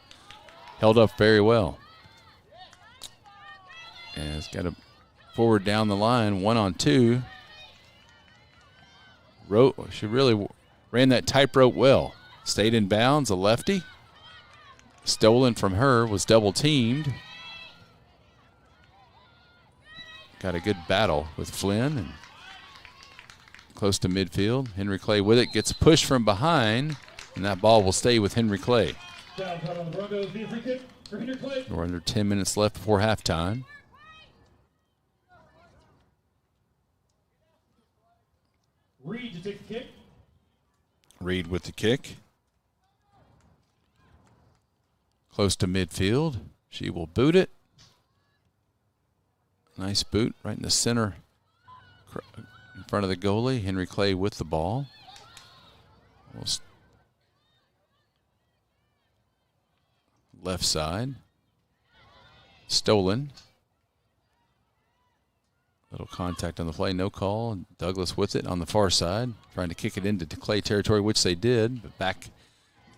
held up very well. And it's got a forward down the line, 1-on-2. She really ran that tightrope well. Stayed in bounds, a lefty. Stolen from her, was double teamed. Got a good battle with Flynn and close to midfield. Henry Clay with it, gets pushed from behind, and that ball will stay with Henry Clay. We're under 10 minutes left before halftime. Reed to take the kick. Reed with the kick. Close to midfield. She will boot it. Nice boot right in the center in front of the goalie. Henry Clay with the ball. Left side. Stolen. Little contact on the play, no call. Douglas with it on the far side, trying to kick it into Clay territory, which they did, but back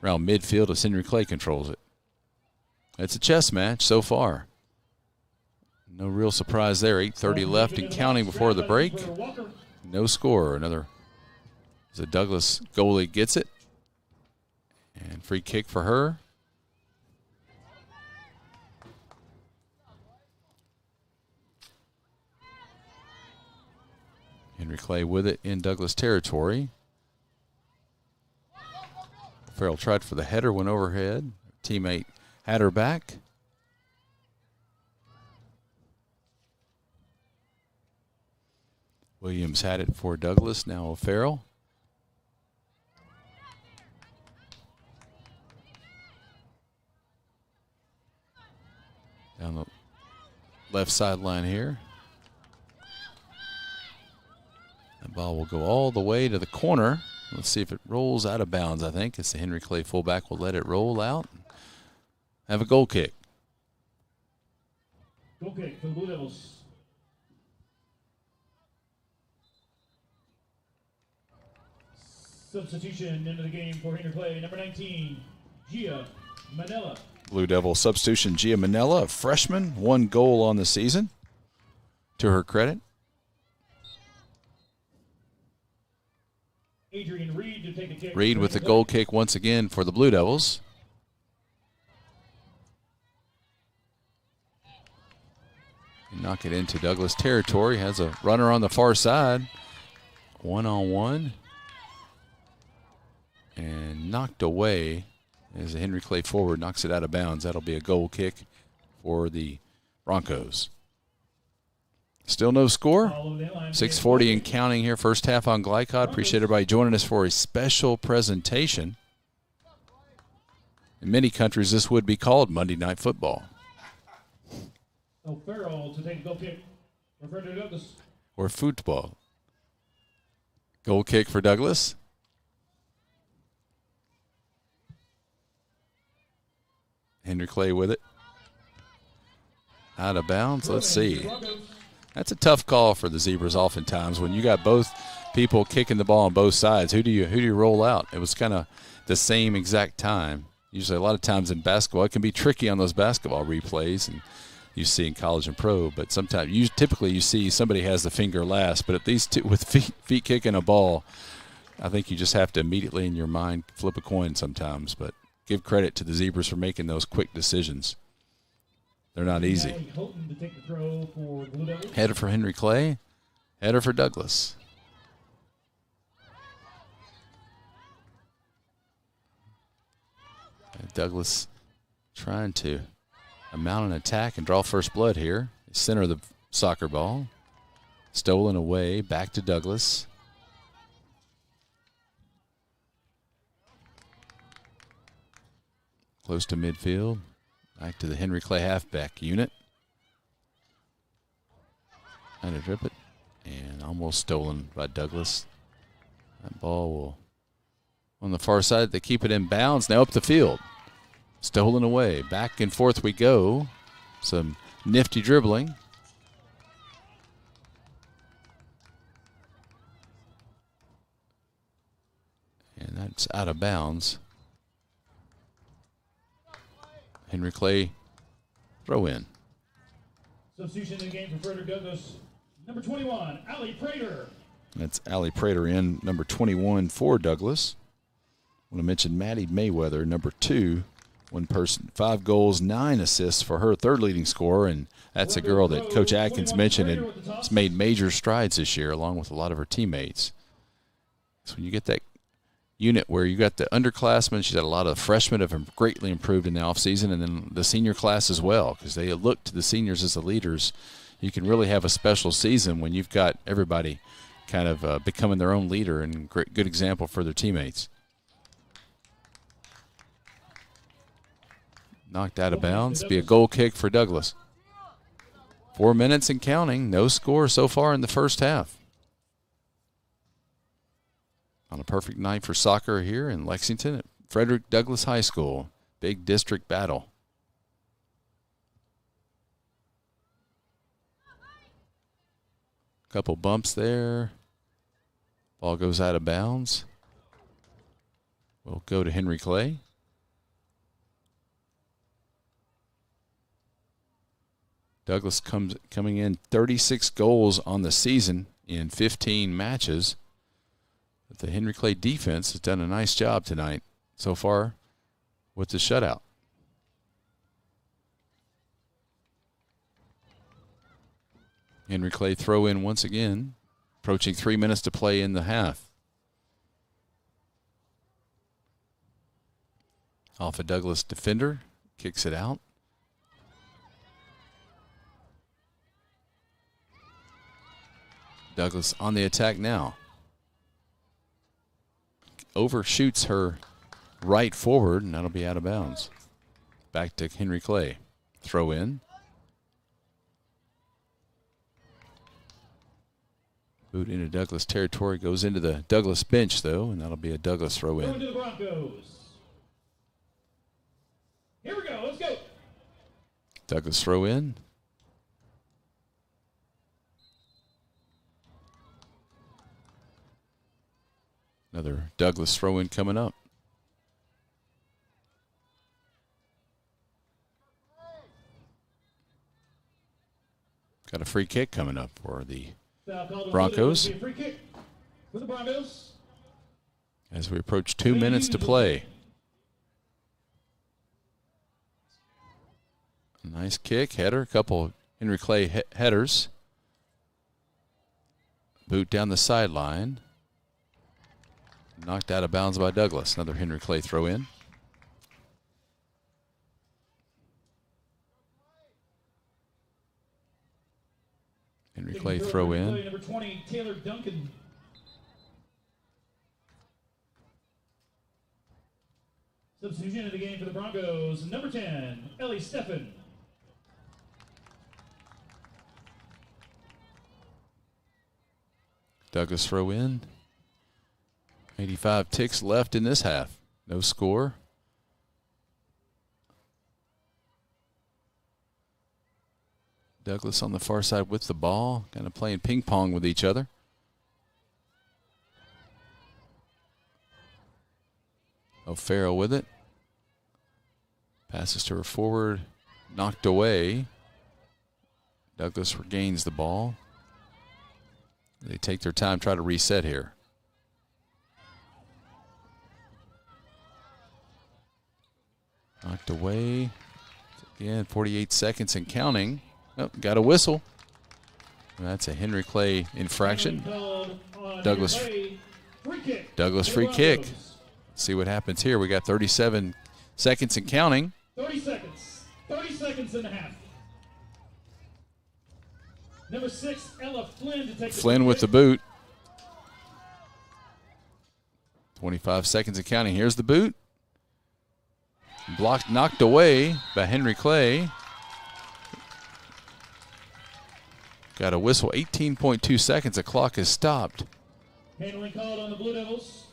around midfield as Henry Clay controls it. It's a chess match so far. No real surprise there. 8:30 left and counting before the break. No score. Another as a Douglas goalie gets it. And free kick for her. Henry Clay with it in Douglas territory. Farrell tried for the header, went overhead. Teammate had her back. Williams had it for Douglas. Now O'Farrell. Down the left sideline here. That ball will go all the way to the corner. Let's see if it rolls out of bounds, I think. It's the Henry Clay fullback will let it roll out. Have a goal kick. Goal kick for the Blue Devils. Substitution into the game for Henry Clay, number 19, Gia Manella. Blue Devil substitution Gia Manella, a freshman, 1 goal on the season, to her credit. Adrian Reed to take the kick. Reed with the goal kick once again for the Blue Devils. Knock it into Douglas territory. Has a runner on the far side. 1-on-1. And knocked away as the Henry Clay forward knocks it out of bounds. That'll be a goal kick for the Broncos. Still no score. 6:40 and counting here, first half on Glycod. Appreciate everybody joining us for a special presentation. In many countries, this would be called Monday Night Football. O'Farrell to take a goal kick for Frederick Douglass. Or football. Goal kick for Douglas. Henry Clay with it. Out of bounds. Let's see. That's a tough call for the Zebras oftentimes when you got both people kicking the ball on both sides. Who do you roll out? It was kind of the same exact time. Usually a lot of times in basketball, it can be tricky on those basketball replays, and you see in college and pro, but sometimes typically you see somebody has the finger last, but at these two with feet kicking a ball, I think you just have to immediately in your mind flip a coin sometimes, but give credit to the Zebras for making those quick decisions. They're not easy. Header for Henry Clay, header for Douglas. And Douglas trying to mount an attack and draw first blood here. Center of the soccer ball. Stolen away, back to Douglas. Close to midfield. Back to the Henry Clay halfback unit. Trying to drip it. And almost stolen by Douglas. That ball will, on the far side, they keep it in bounds. Now up the field. Stolen away. Back and forth we go. Some nifty dribbling. And that's out of bounds. Henry Clay throw in. Substitution in the game for Frederick Douglass. Number 21, Allie Prater. That's Allie Prater in, number 21 for Douglas. I want to mention Maddie Mayweather, number 2. One person, 5 goals, 9 assists for her, third leading scorer, and that's a girl that Coach Atkins mentioned and has made major strides this year along with a lot of her teammates. So when you get that unit where you got the underclassmen, she's got a lot of freshmen have greatly improved in the offseason, and then the senior class as well, because they look to the seniors as the leaders. You can really have a special season when you've got everybody kind of becoming their own leader and good example for their teammates. Knocked out of bounds. Be a goal kick for Douglas. 4 minutes and counting. No score so far in the first half. On a perfect night for soccer here in Lexington at Frederick Douglass High School. Big district battle. Couple bumps there. Ball goes out of bounds. We'll go to Henry Clay. Douglas coming in 36 goals on the season in 15 matches. But the Henry Clay defense has done a nice job tonight so far with the shutout. Henry Clay throw in once again, approaching 3 minutes to play in the half. Off a Douglas defender, kicks it out. Douglas on the attack now. Overshoots her right forward, and that'll be out of bounds. Back to Henry Clay. Throw in. Boot into Douglas territory. Goes into the Douglas bench, though, and that'll be a Douglas throw in. Going to the Broncos. Here we go. Let's go. Douglas throw in. Another Douglas throw in coming up. Got a free kick coming up for the Broncos. Free kick for the Broncos. As we approach 2 minutes to play. Nice kick, header, a couple Henry Clay headers. Boot down the sideline. Knocked out of bounds by Douglas. Another Henry Clay throw in. Henry Clay throw in. Number 20, Taylor Duncan. Substitution in the game for the Broncos. Number 10, Ellie Steffen. Douglas throw in. 85 ticks left in this half. No score. Douglas on the far side with the ball, kind of playing ping pong with each other. O'Farrell with it. Passes to her forward. Knocked away. Douglas regains the ball. They take their time, try to reset here. Knocked away. Again, 48 seconds and counting. Oh, got a whistle. That's a Henry Clay infraction. Douglas free kick. Let's see what happens here. We got 37 seconds and counting. 30 seconds. 30 seconds and a half. Number 6, Ella Flynn to take Flynn with the boot. 25 seconds and counting. Here's the boot. Blocked, knocked away by Henry Clay. Got a whistle. 18.2 seconds. The clock is stopped. Handling called on the Blue Devils.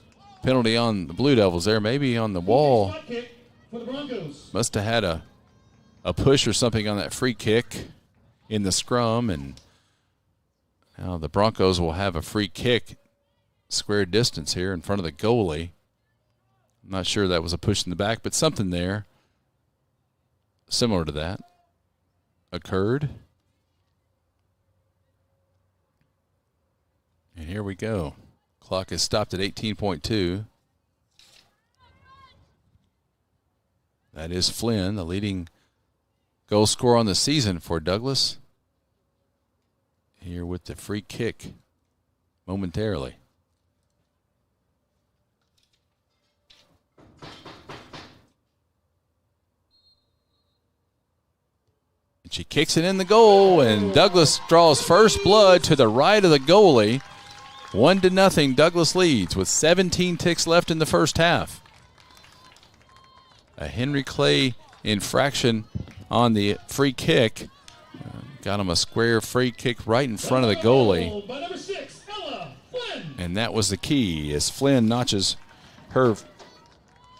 Penalty on the Blue Devils there. Maybe on the wall. Spot kick for the Broncos. Must have had a push or something on that free kick in the scrum. And now the Broncos will have a free kick square distance here in front of the goalie. I'm not sure that was a push in the back, but something there similar to that occurred. And here we go. Clock is stopped at 18.2. That is Flynn, the leading goal scorer on the season for Douglas. Here with the free kick momentarily. And she kicks it in the goal, and Douglas draws first blood to the right of the goalie. 1-0, Douglas leads with 17 ticks left in the first half. A Henry Clay infraction on the free kick. Got him a square free kick right in front of the goalie. By number 6, Ella Flynn. And that was the key as Flynn notches her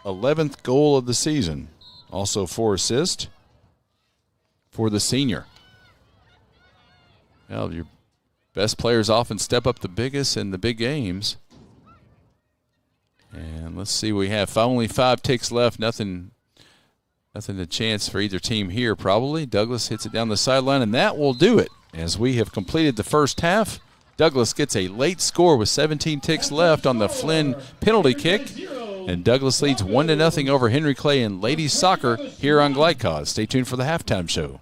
11th goal of the season. Also 4 assists for the senior. Well, your best players often step up the biggest in the big games. And let's see, we have only 5 ticks left. Nothing to chance for either team here probably. Douglas hits it down the sideline, and that will do it. As we have completed the first half, Douglas gets a late score with 17 ticks left on the Flynn penalty kick. And Douglas leads 1-0 over Henry Clay in ladies soccer here on Glycod. Stay tuned for the halftime show.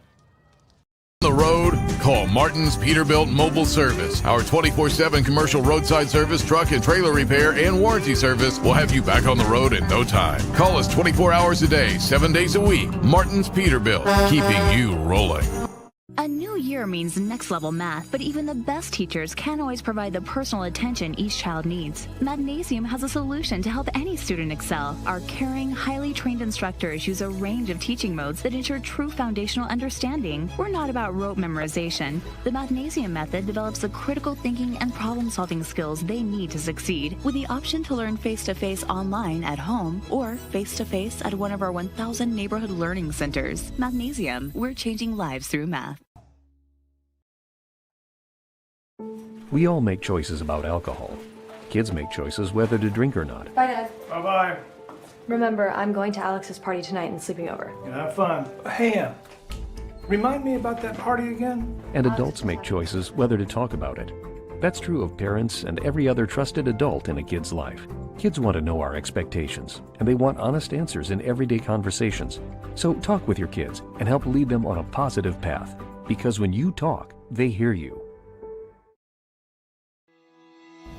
The road, call Martin's Peterbilt Mobile Service. Our 24/7 commercial roadside service, truck and trailer repair, and warranty service will have you back on the road in no time. Call us 24 hours a day, 7 days a week. Martin's Peterbilt, keeping you rolling. A new year year means next-level math, but even the best teachers can't always provide the personal attention each child needs. Mathnasium has a solution to help any student excel. Our caring, highly trained instructors use a range of teaching modes that ensure true foundational understanding. We're not about rote memorization. The Mathnasium method develops the critical thinking and problem-solving skills they need to succeed, with the option to learn face-to-face online at home or face-to-face at one of our 1,000 neighborhood learning centers. Mathnasium, we're changing lives through math. We all make choices about alcohol. Kids make choices whether to drink or not. Bye, Dad. Bye-bye. Remember, I'm going to Alex's party tonight and sleeping over. Have fun. Hey, remind me about that party again? And adults make choices whether to talk about it. That's true of parents and every other trusted adult in a kid's life. Kids want to know our expectations, and they want honest answers in everyday conversations. So talk with your kids and help lead them on a positive path. Because when you talk, they hear you.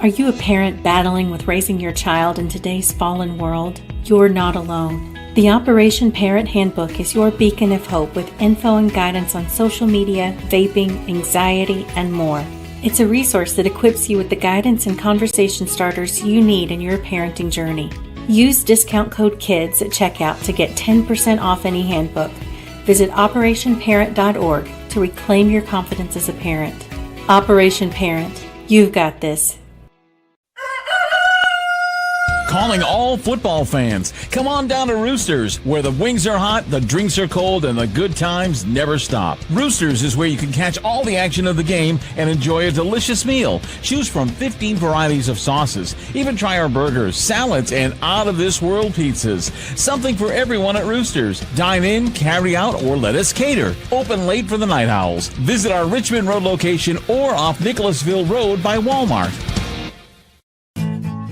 Are you a parent battling with raising your child in today's fallen world? You're not alone. The Operation Parent Handbook is your beacon of hope with info and guidance on social media, vaping, anxiety, and more. It's a resource that equips you with the guidance and conversation starters you need in your parenting journey. Use discount code KIDS at checkout to get 10% off any handbook. Visit operationparent.org to reclaim your confidence as a parent. Operation Parent, you've got this. Calling all football fans. Come on down to Roosters, where the wings are hot, the drinks are cold, and the good times never stop. Roosters is where you can catch all the action of the game and enjoy a delicious meal. Choose from 15 varieties of sauces. Even try our burgers, salads, and out-of-this-world pizzas. Something for everyone at Roosters. Dine in, carry out, or let us cater. Open late for the Night Owls. Visit our Richmond Road location or off Nicholasville Road by Walmart.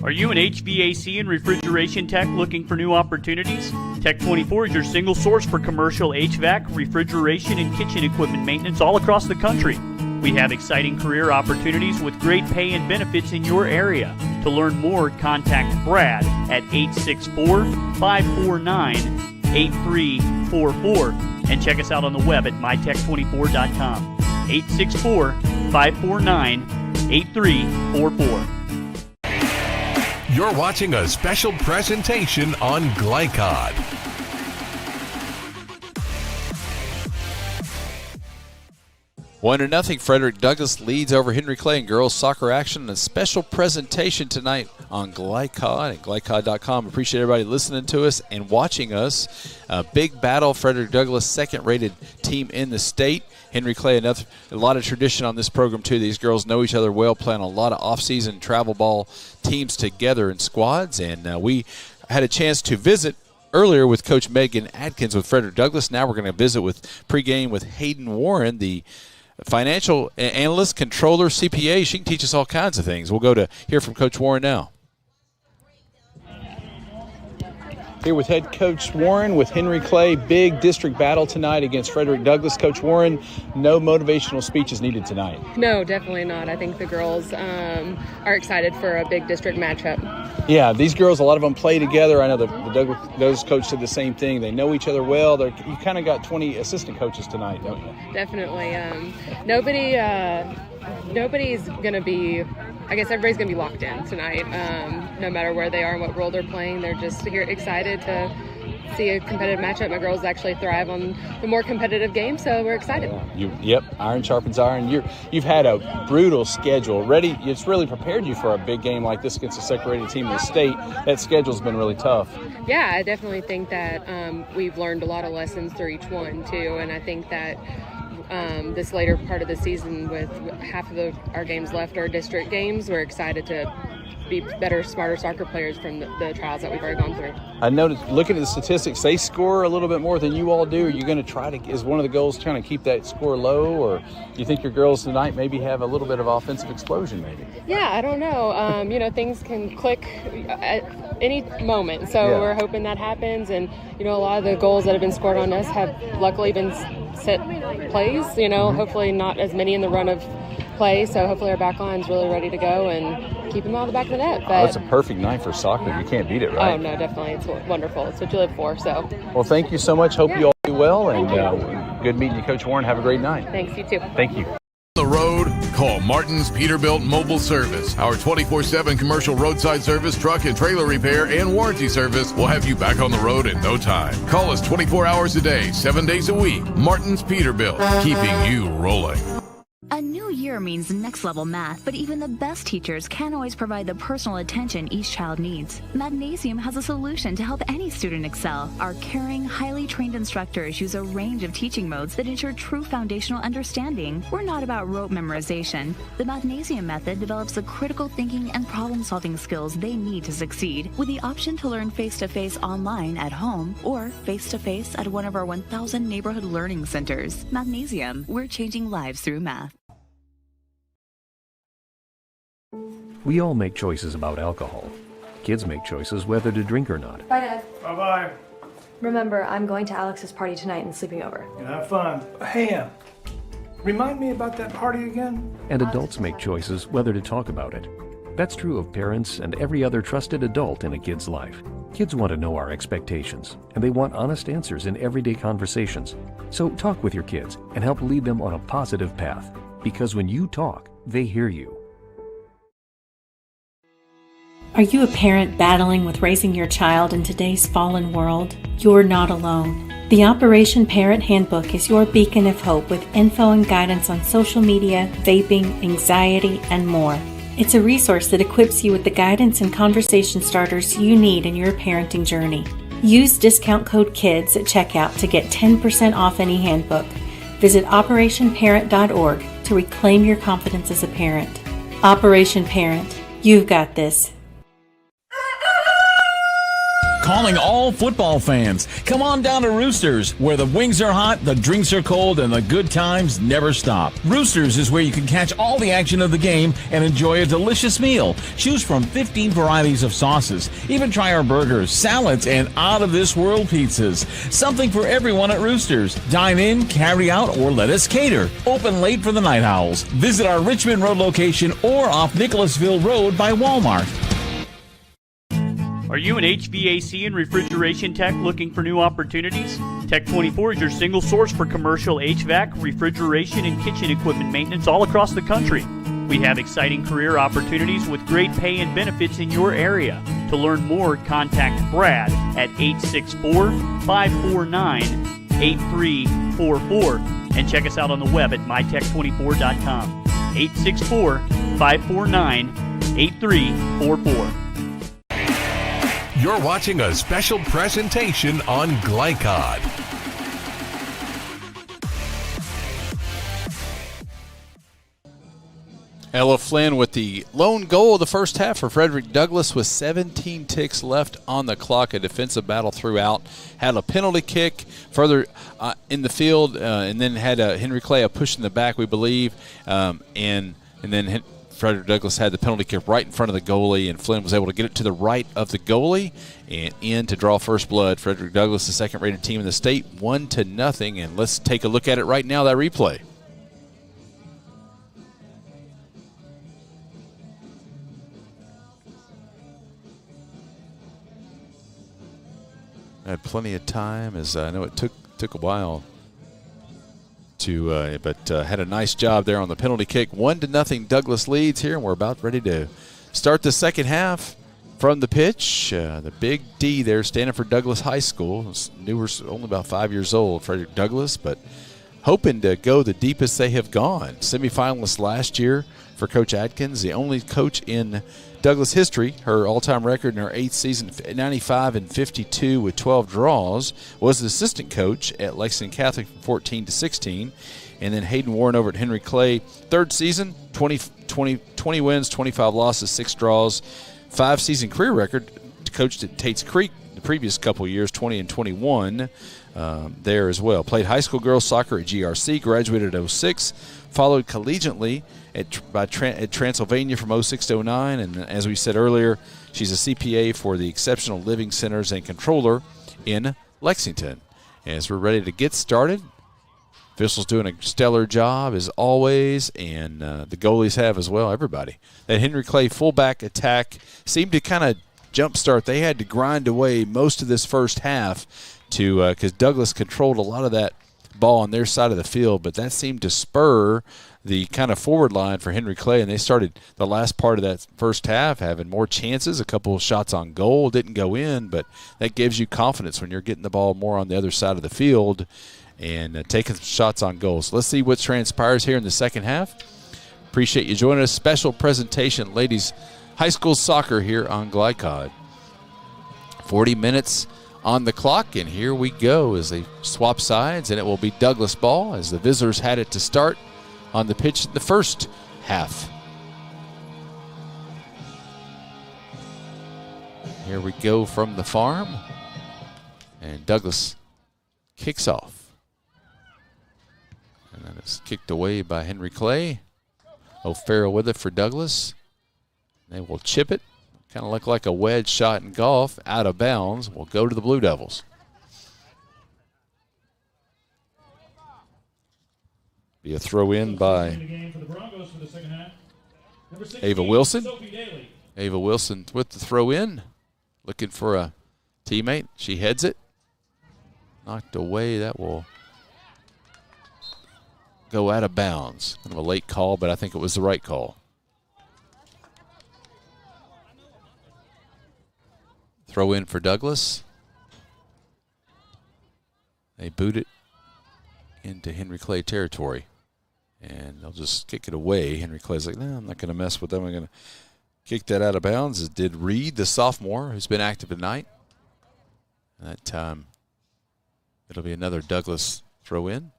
Are you an HVAC and refrigeration tech looking for new opportunities? Tech24 is your single source for commercial HVAC, refrigeration, and kitchen equipment maintenance all across the country. We have exciting career opportunities with great pay and benefits in your area. To learn more, contact Brad at 864-549-8344 and check us out on the web at mytech24.com. 864-549-8344. You're watching a special presentation on Glycod. One to nothing, Frederick Douglass leads over Henry Clay in girls soccer action. A special presentation tonight on Glycod and glycod.com. Appreciate everybody listening to us and watching us. A big battle, Frederick Douglass, second-rated team in the state. Henry Clay, a lot of tradition on this program, too. These girls know each other well, playing a lot of off-season travel ball teams together in squads. And we had a chance to visit earlier with Coach Megan Atkins with Frederick Douglass. Now we're going to visit with pregame with Hayden Warren, the financial analyst, controller, CPA. She can teach us all kinds of things. We'll go to hear from Coach Warren now. Here with head coach Warren with Henry Clay. Big district battle tonight against Frederick Douglass. Coach Warren, no motivational speech is needed tonight. No, definitely not. I think the girls are excited for a big district matchup. Yeah, these girls, a lot of them play together. I know the Douglass coach said the same thing. They know each other well. You kind of got 20 assistant coaches tonight, don't you? Definitely. Nobody's going to be, I guess everybody's going to be locked in tonight, no matter where they are and what role they're playing. They're just here excited to see a competitive matchup. My girls actually thrive on the more competitive game, so we're excited. Yep, iron sharpens iron. You've had a brutal schedule. It's really prepared you for a big game like this against a second-rated team in the state. That schedule's been really tough. Yeah, I definitely think that we've learned a lot of lessons through each one, too, and I think that this later part of the season with half of our games left are district games, we're excited to be better, smarter soccer players from the trials that we've already gone through. I noticed, looking at the statistics, they score a little bit more than you all do. Are you going to try to, is one of the goals trying to keep that score low, or do you think your girls tonight maybe have a little bit of offensive explosion maybe? Yeah, I don't know. Things can click at any moment, so we're hoping that happens. And, a lot of the goals that have been scored on us have luckily been set plays, hopefully not as many in the run of play, so hopefully our back line's really ready to go and keep them out of the back of the net. But it's a perfect night for soccer. You can't beat it, right? Oh, no, definitely. It's wonderful. It's what you live for. So. Well, thank you so much. Hope you all do well. well, and good meeting you, Coach Warren. Have a great night. Thanks, you too. Thank you. The road, call Martin's Peterbilt Mobile Service. Our 24/7 commercial roadside service, truck and trailer repair, and warranty service will have you back on the road in no time. Call us 24 hours a day, 7 days a week. Martin's Peterbilt, keeping you rolling. A new year means next level math, but even the best teachers can't always provide the personal attention each child needs. Magnesium has a solution to help any student excel. Our caring, highly trained instructors use a range of teaching modes that ensure true foundational understanding. We're not about rote memorization. The Magnesium method develops the critical thinking and problem-solving skills they need to succeed, with the option to learn face-to-face online at home or face-to-face at one of our 1,000 neighborhood learning centers. Magnesium, we're changing lives through math. We all make choices about alcohol. Kids make choices whether to drink or not. Bye, Dad. Bye-bye. Remember, I'm going to Alex's party tonight and sleeping over. And have fun. Hey, remind me about that party again? And adults make choices whether to talk about it. That's true of parents and every other trusted adult in a kid's life. Kids want to know our expectations, and they want honest answers in everyday conversations. So talk with your kids and help lead them on a positive path. Because when you talk, they hear you. Are you a parent battling with raising your child in today's fallen world? You're not alone. The Operation Parent Handbook is your beacon of hope with info and guidance on social media, vaping, anxiety, and more. It's a resource that equips you with the guidance and conversation starters you need in your parenting journey. Use discount code KIDS at checkout to get 10% off any handbook. Visit operationparent.org to reclaim your confidence as a parent. Operation Parent, you've got this. Calling all football fans. Come on down to Roosters, where the wings are hot, the drinks are cold, and the good times never stop. Roosters is where you can catch all the action of the game and enjoy a delicious meal. Choose from 15 varieties of sauces. Even try our burgers, salads, and out-of-this-world pizzas. Something for everyone at Roosters. Dine in, carry out, or let us cater. Open late for the Night Owls. Visit our Richmond Road location or off Nicholasville Road by Walmart. Are you an HVAC and refrigeration tech looking for new opportunities? Tech 24 is your single source for commercial HVAC, refrigeration, and kitchen equipment maintenance all across the country. We have exciting career opportunities with great pay and benefits in your area. To learn more, contact Brad at 864-549-8344 and check us out on the web at mytech24.com. 864-549-8344. You're watching a special presentation on Glycod. Ella Flynn with the lone goal of the first half for Frederick Douglass with 17 ticks left on the clock. A defensive battle throughout. Had a penalty kick further in the field, and then had Henry Clay a push in the back, we believe, and then Frederick Douglass had the penalty kick right in front of the goalie, and Flynn was able to get it to the right of the goalie and in to draw first blood. Frederick Douglass, the second-rated team in the state, 1-0, and let's take a look at it right now, that replay. Had plenty of time, as I know it took a while to, but had a nice job there on the penalty kick. 1-0 Douglass leads here, and we're about ready to start the second half from the pitch. The Big D there standing for Douglass High School. Newer, only about 5 years old, Frederick Douglass, but hoping to go the deepest they have gone. Semifinalists last year for Coach Atkins, the only coach in Douglass history. Her all-time record in her 8th season, 95-52 with 12 draws, was the assistant coach at Lexington Catholic from 14 to 16. And then Hayden Warren over at Henry Clay, 3rd season, 20 wins, 25 losses, 6 draws, 5-season career record. Coached at Tate's Creek the previous couple years, 20-21 there as well. Played high school girls soccer at GRC, graduated at 06, followed collegiately at Transylvania from 06 to 09, and as we said earlier, she's a CPA for the Exceptional Living Centers and controller in Lexington. As we're ready to get started, officials doing a stellar job as always, and the goalies have as well, everybody. That Henry Clay fullback attack seemed to kind of jump start. They had to grind away most of this first half because Douglas controlled a lot of that ball on their side of the field, but that seemed to spur the kind of forward line for Henry Clay, and they started the last part of that first half having more chances. A couple of shots on goal didn't go in, but that gives you confidence when you're getting the ball more on the other side of the field and taking some shots on goals. Let's see what transpires here in the second half. Appreciate you joining us. Special presentation, ladies high school soccer here on Glycod. 40 minutes on the clock, and here we go as they swap sides, and it will be Douglas ball as the visitors had it to start on the pitch in the first half. Here we go from the farm, and Douglas kicks off. And then it's kicked away by Henry Clay. O'Farrell with it for Douglas. They will chip it. Kind of look like a wedge shot in golf, out of bounds. Will go to the Blue Devils. Be a throw in by Ava Wilson. Ava Wilson with the throw in. Looking for a teammate. She heads it. Knocked away. That will go out of bounds. Kind of a late call, but I think it was the right call. Throw in for Douglas. They boot it into Henry Clay territory. And they'll just kick it away. Henry Clay's like, no, I'm not going to mess with them. I'm going to kick that out of bounds. As did Reed, the sophomore, who's been active tonight. And that time, it'll be another Douglas throw in.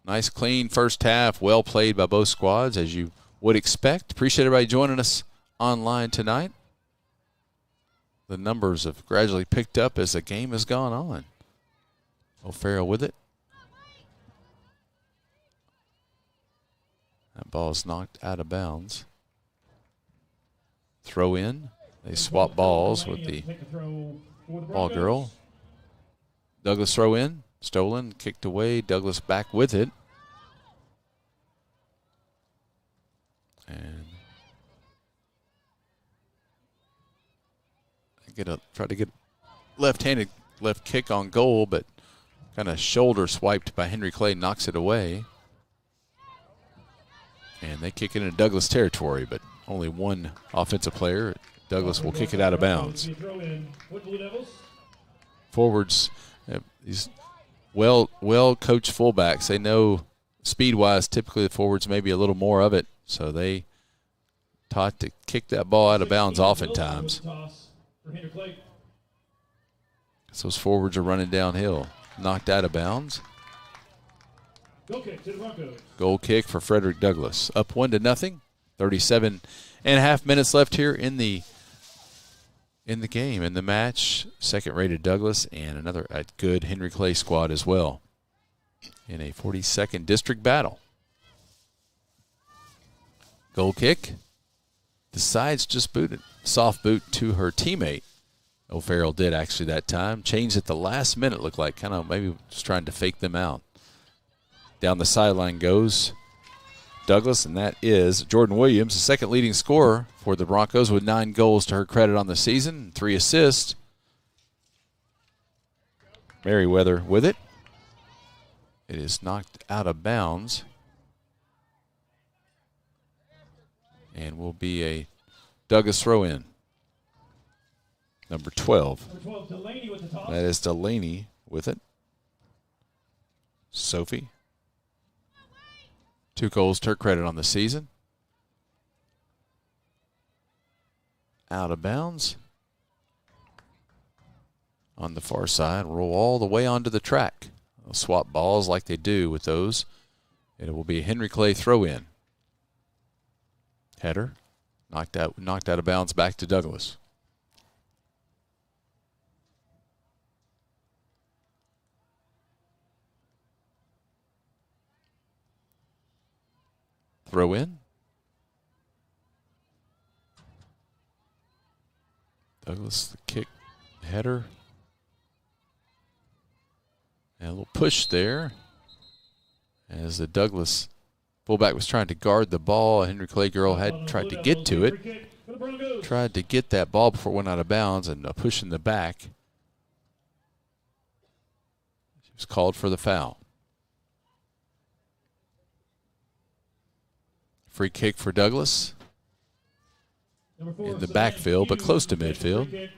Nice, clean first half. Well played by both squads, as you would expect. Appreciate everybody joining us online tonight. The numbers have gradually picked up as the game has gone on. O'Farrell with it. That ball is knocked out of bounds. Throw in. They swap balls with the ball girl. Douglas throw in. Stolen, kicked away. Douglas back with it. And try to get left-handed left kick on goal, but kind of shoulder swiped by Henry Clay, knocks it away. And they kick it into Douglas territory, but only one offensive player. Douglas will kick it out of bounds. Forwards, these well-coached fullbacks, they know speed-wise typically the forwards maybe a little more of it, so they taught to kick that ball out of bounds oftentimes. So those forwards are running downhill. Knocked out of bounds. Goal kick for Frederick Douglass. Up 1-0. 37.5 minutes left here in the game, in the match. Second-rated Douglas and another good Henry Clay squad as well in a 42nd district battle. Goal kick. Decides just booted. Soft boot to her teammate. O'Farrell did actually that time. Changed at the last minute, looked like. Kind of maybe just trying to fake them out. Down the sideline goes Douglas, and that is Jordan Williams, the second leading scorer for the Broncos with 9 goals to her credit on the season, 3 assists. Merriweather with it. It is knocked out of bounds. And will be a Douglas throw-in. Number 12. That is Delaney with it. Sophie. 2 goals to her credit on the season. Out of bounds. On the far side, roll all the way onto the track. They'll swap balls like they do with those. It will be a Henry Clay throw-in. Header. Knocked out of bounds back to Douglas. Throw in. Douglas, the kick, header. And a little push there as the Douglas Fullback was trying to guard the ball. Henry Clay girl had tried to get to it. Tried to get that ball before it went out of bounds and a push in the back. She was called for the foul. Free kick for Douglas. In the backfield, but close to midfield.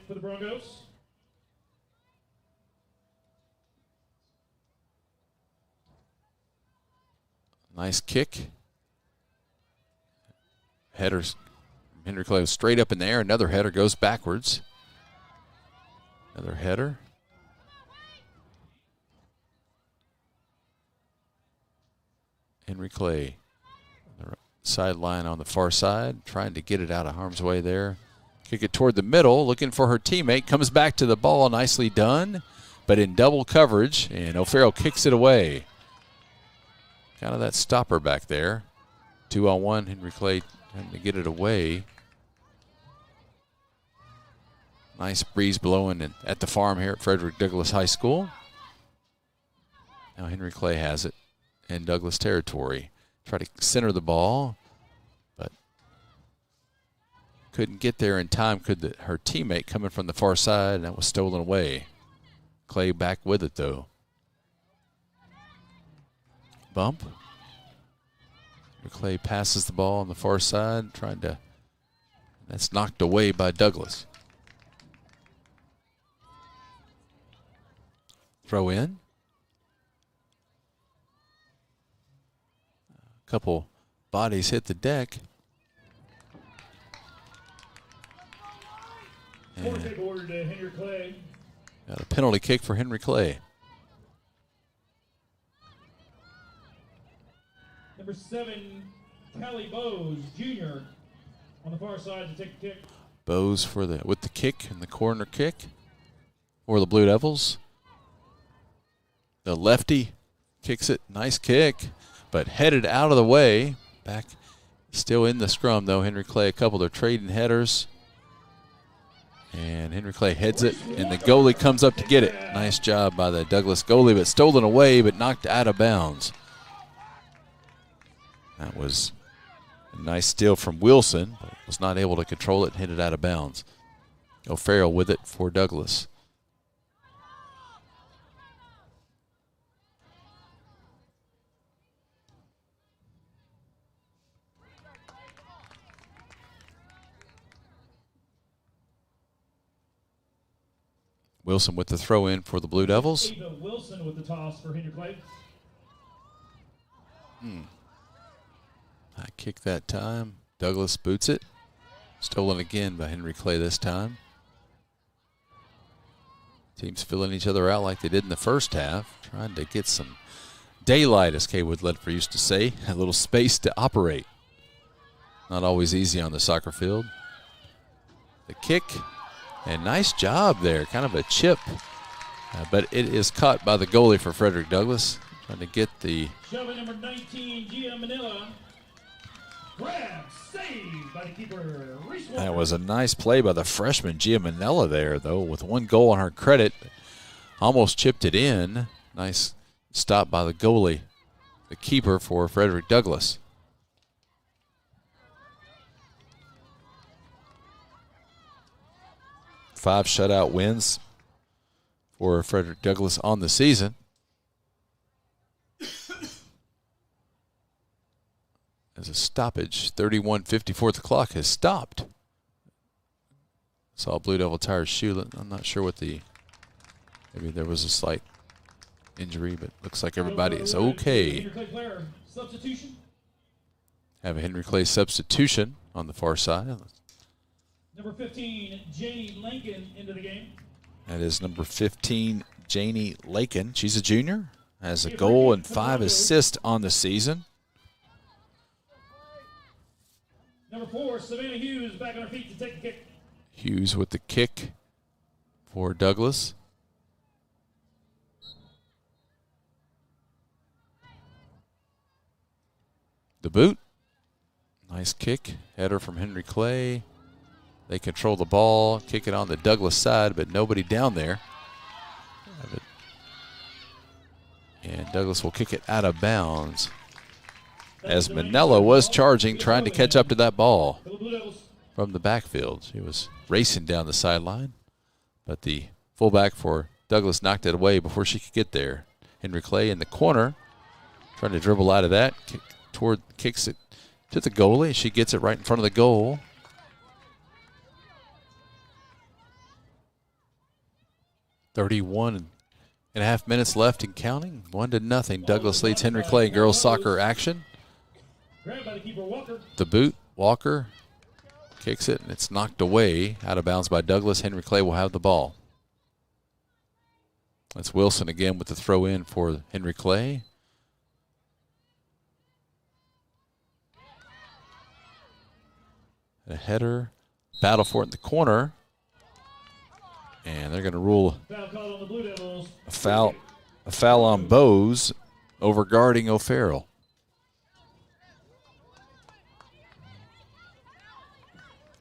Nice kick. Headers. Henry Clay was straight up in the air. Another header goes backwards. Another header. Henry Clay. Sideline on the far side, trying to get it out of harm's way there. Kick it toward the middle, looking for her teammate. Comes back to the ball, nicely done, but in double coverage, and O'Farrell kicks it away. Kind of that stopper back there. 2-on-1, Henry Clay trying to get it away. Nice breeze blowing at the farm here at Frederick Douglass High School. Now Henry Clay has it in Douglass territory. Try to center the ball, but couldn't get there in time. Her teammate coming from the far side, and that was stolen away. Clay back with it, though. Bump. Clay passes the ball on the far side, that's knocked away by Douglas. Throw in. Couple bodies hit the deck. Got a penalty kick for Henry Clay. Number 7, Callie Bowes, Jr. on the far side to take a kick. Bowes with the kick and the corner kick for the Blue Devils. The lefty kicks it. Nice kick, but headed out of the way. Back, still in the scrum, though. Henry Clay, a couple of trading headers. And Henry Clay heads it, and the goalie comes up to get it. Nice job by the Douglas goalie, but stolen away, but knocked out of bounds. That was a nice steal from Wilson, but was not able to control it and hit it out of bounds. O'Farrell with it for Douglas. Wilson with the throw in for the Blue Devils. Ava Wilson with the toss for Henry Clay. High kick that time. Douglas boots it. Stolen again by Henry Clay this time. Teams filling each other out like they did in the first half. Trying to get some daylight, as Kaywood Ledford used to say. A little space to operate. Not always easy on the soccer field. The kick. And nice job there, kind of a chip. But it is caught by the goalie for Frederick Douglass. Trying to get the... Shoving number 19, Gia Manila. Grab, save by the keeper, Reese Walker. That was a nice play by the freshman, Gia Manila there, though, with one goal on her credit. Almost chipped it in. Nice stop by the goalie, the keeper for Frederick Douglass. Five shutout wins for Frederick Douglass on the season. As a stoppage, 31:54. The clock has stopped. Saw Blue Devil tire shoe. I'm not sure what maybe there was a slight injury, but looks like everybody is okay. Have a Henry Clay substitution on the far side. Number 15, Janie Lincoln into the game. That is number 15, Janie Lakin. She's a junior, has a goal and 5 assists on the season. Number 4, Savannah Hughes back on her feet to take the kick. Hughes with the kick for Douglas. The boot. Nice kick. Header from Henry Clay. They control the ball, kick it on the Douglas side, but nobody down there. And Douglas will kick it out of bounds. as Manella was charging, trying to catch up to that ball from the backfield. She was racing down the sideline, but the fullback for Douglas knocked it away before she could get there. Henry Clay in the corner, trying to dribble out of that, kicks it to the goalie. She gets it right in front of the goal. .31.5 minutes left and counting. 1-0. Douglas leads Henry Clay girls soccer action. The boot, Walker kicks it, and it's knocked away out of bounds by Douglas. Henry Clay will have the ball. That's Wilson again with the throw in for Henry Clay. A header, battle for it in the corner. And they're going to rule a foul on Bose over guarding O'Farrell.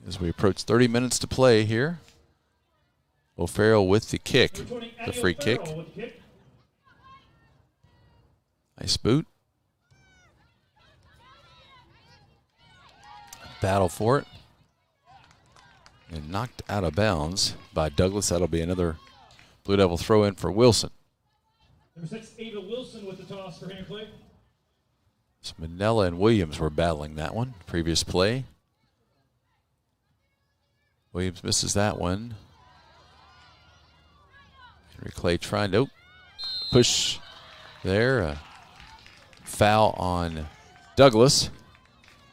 As we approach 30 minutes to play here. O'Farrell with the kick, the free kick. Nice boot. Battle for it. And knocked out of bounds by Douglas. That'll be another Blue Devil throw in for Wilson. Number 6, Ava Wilson with the toss for Henry Clay. So Manella and Williams were battling that one. Previous play. Williams misses that one. Henry Clay trying to push there. A foul on Douglas.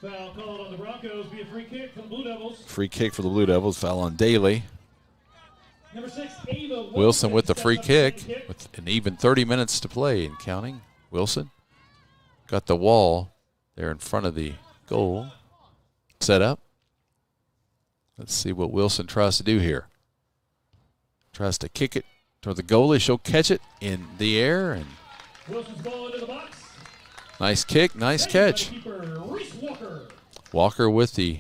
Foul called on the Broncos. Be a free kick for the Blue Devils. Free kick for the Blue Devils. Foul on Daly. Number 6, Ava Wilson with the free kick with an even 30 minutes to play and counting. Wilson got the wall there in front of the goal. Set up. Let's see what Wilson tries to do here. Tries to kick it toward the goalie. She'll catch it in the air. And Wilson's ball into the box. Nice kick, nice catch. Walker with the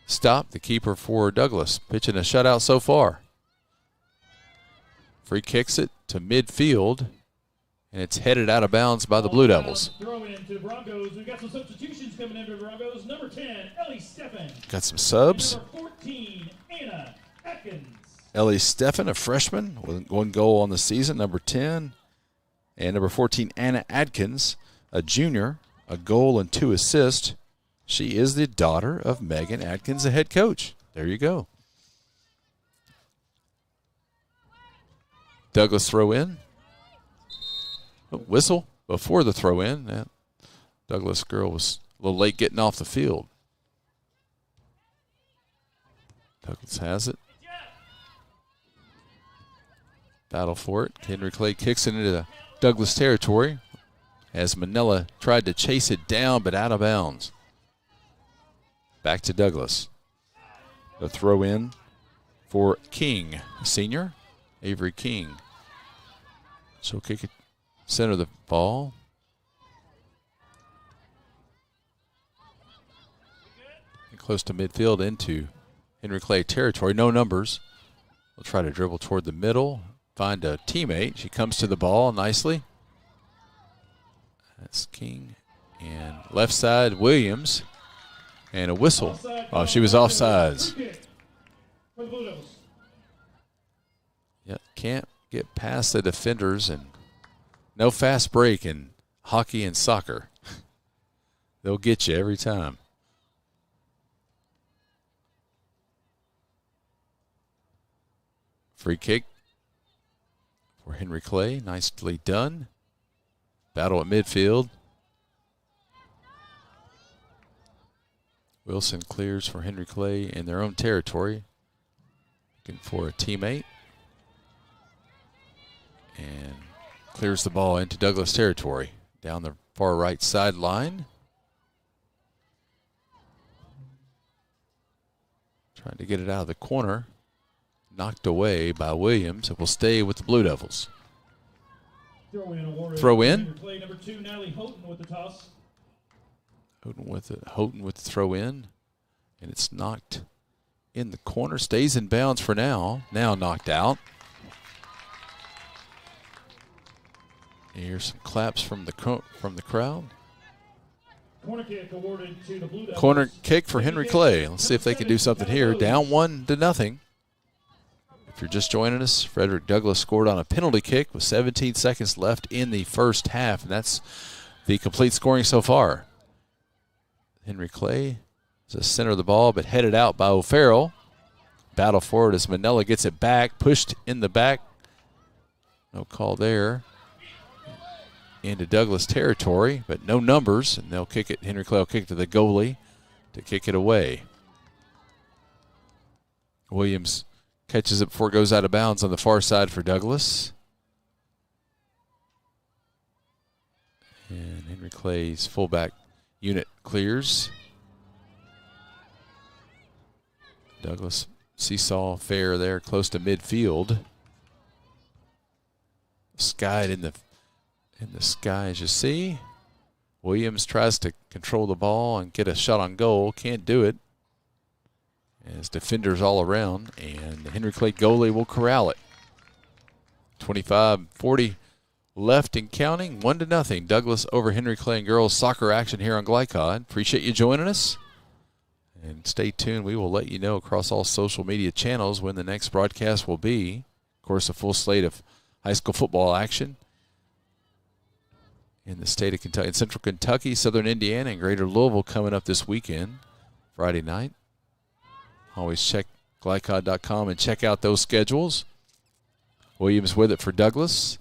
stop, the keeper for Douglas. Pitching a shutout so far. Free kicks it to midfield, and it's headed out of bounds by the Blue Devils. Throw in to Broncos. We've got some substitutions coming in for the Broncos. Number 10, Ellie Steffen. Got some subs. Number 14, Anna Atkins. Ellie Steffen, a freshman, with 1 goal on the season. Number 10. And number 14, Anna Atkins, a junior, a goal and 2 assists. She is the daughter of Megan Atkins, the head coach. There you go. Douglas throw in. Whistle before the throw in. That Douglas girl was a little late getting off the field. Douglas has it. Battle for it. Henry Clay kicks it into Douglas territory as Manella tried to chase it down, but out of bounds. Back to Douglas. The throw in for King, senior, Avery King. She'll kick it center of the ball. And close to midfield into Henry Clay territory. No numbers. We'll try to dribble toward the middle. Find a teammate. She comes to the ball nicely. That's King. And left side, Williams. And a whistle. Oh, she was offsides. Yeah, can't get past the defenders, and no fast break in hockey and soccer. They'll get you every time. Free kick for Henry Clay. Nicely done. Battle at midfield. Wilson clears for Henry Clay in their own territory. Looking for a teammate. And clears the ball into Douglas territory. Down the far right sideline. Trying to get it out of the corner. Knocked away by Williams. It will stay with the Blue Devils. Throw in. Number 2, Natalie Houghton with the toss. Houghton with the throw in. And it's knocked in the corner. Stays in bounds for now. Now knocked out. Here's some claps from the crowd. Corner kick awarded to the Blue Devils. Corner kick for Henry Clay. Let's see if they can do something here. Down 1-0. If you're just joining us, Frederick Douglass scored on a penalty kick with 17 seconds left in the first half, and that's the complete scoring so far. Henry Clay is the center of the ball, but headed out by O'Farrell. Battle forward as Manella gets it back, pushed in the back. No call there. Into Douglas territory, but no numbers, and they'll kick it. Henry Clay will kick it to the goalie to kick it away. Williams catches it before it goes out of bounds on the far side for Douglas. And Henry Clay's fullback unit clears. Douglas seesaw fair there close to midfield. Skied in the sky, as you see. Williams tries to control the ball and get a shot on goal. Can't do it. As defenders all around, and the Henry Clay goalie will corral it. 25:40 left and counting. 1-0. Douglas over Henry Clay and girls soccer action here on Glycod. Appreciate you joining us. And stay tuned. We will let you know across all social media channels when the next broadcast will be. Of course, a full slate of high school football action in the state of Kentucky, in Central Kentucky, Southern Indiana, and Greater Louisville coming up this weekend, Friday night. Always check glycod.com and check out those schedules. Williams with it for Douglas.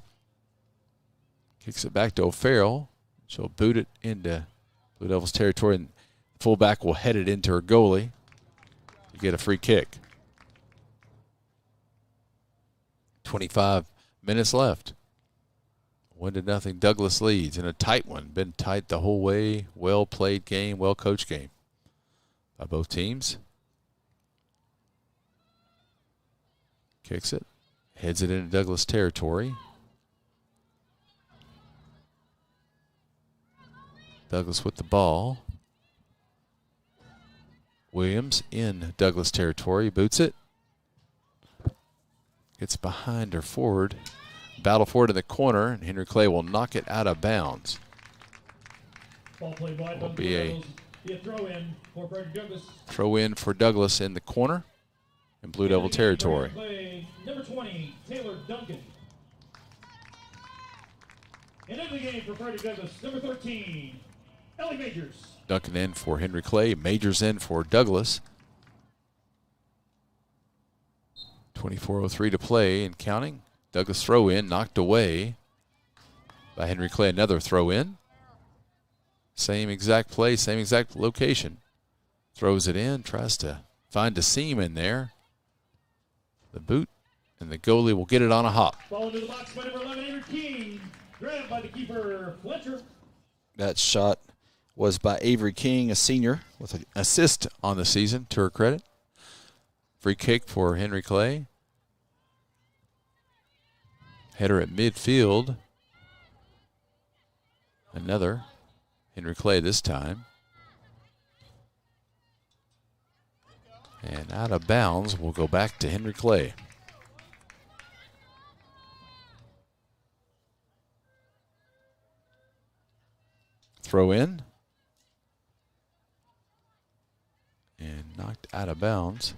Kicks it back to O'Farrell. She'll boot it into Blue Devils territory, and fullback will head it into her goalie. You get a free kick. 25 minutes left. 1-0. Douglas leads in a tight one. Been tight the whole way. Well played game, well coached game by both teams. Kicks it. Heads it into Douglas territory. Douglas with the ball. Williams in Douglas territory. Boots it. Gets behind her forward. Battle forward in the corner, and Henry Clay will knock it out of bounds. Ball played by Will be a throw-in for Frederick Douglass. Throw-in for Douglas in the corner in Blue Devil territory. Play, number 20, Taylor Duncan. And in the game for Frederick Douglass, number 13, Ellie Majors. Duncan in for Henry Clay. Majors in for Douglas. 24:03 to play and counting. Douglas throw in, knocked away by Henry Clay. Another throw in. Same exact play, same exact location. Throws it in, tries to find a seam in there. The boot, and the goalie will get it on a hop. Ball into the box by number 11, Avery King. Grabbed by the keeper, Fletcher. That shot was by Avery King, a senior, with an assist on the season, to her credit. Free kick for Henry Clay. Header at midfield. Another. Henry Clay this time. And out of bounds, we'll go back to Henry Clay. Throw in. And knocked out of bounds.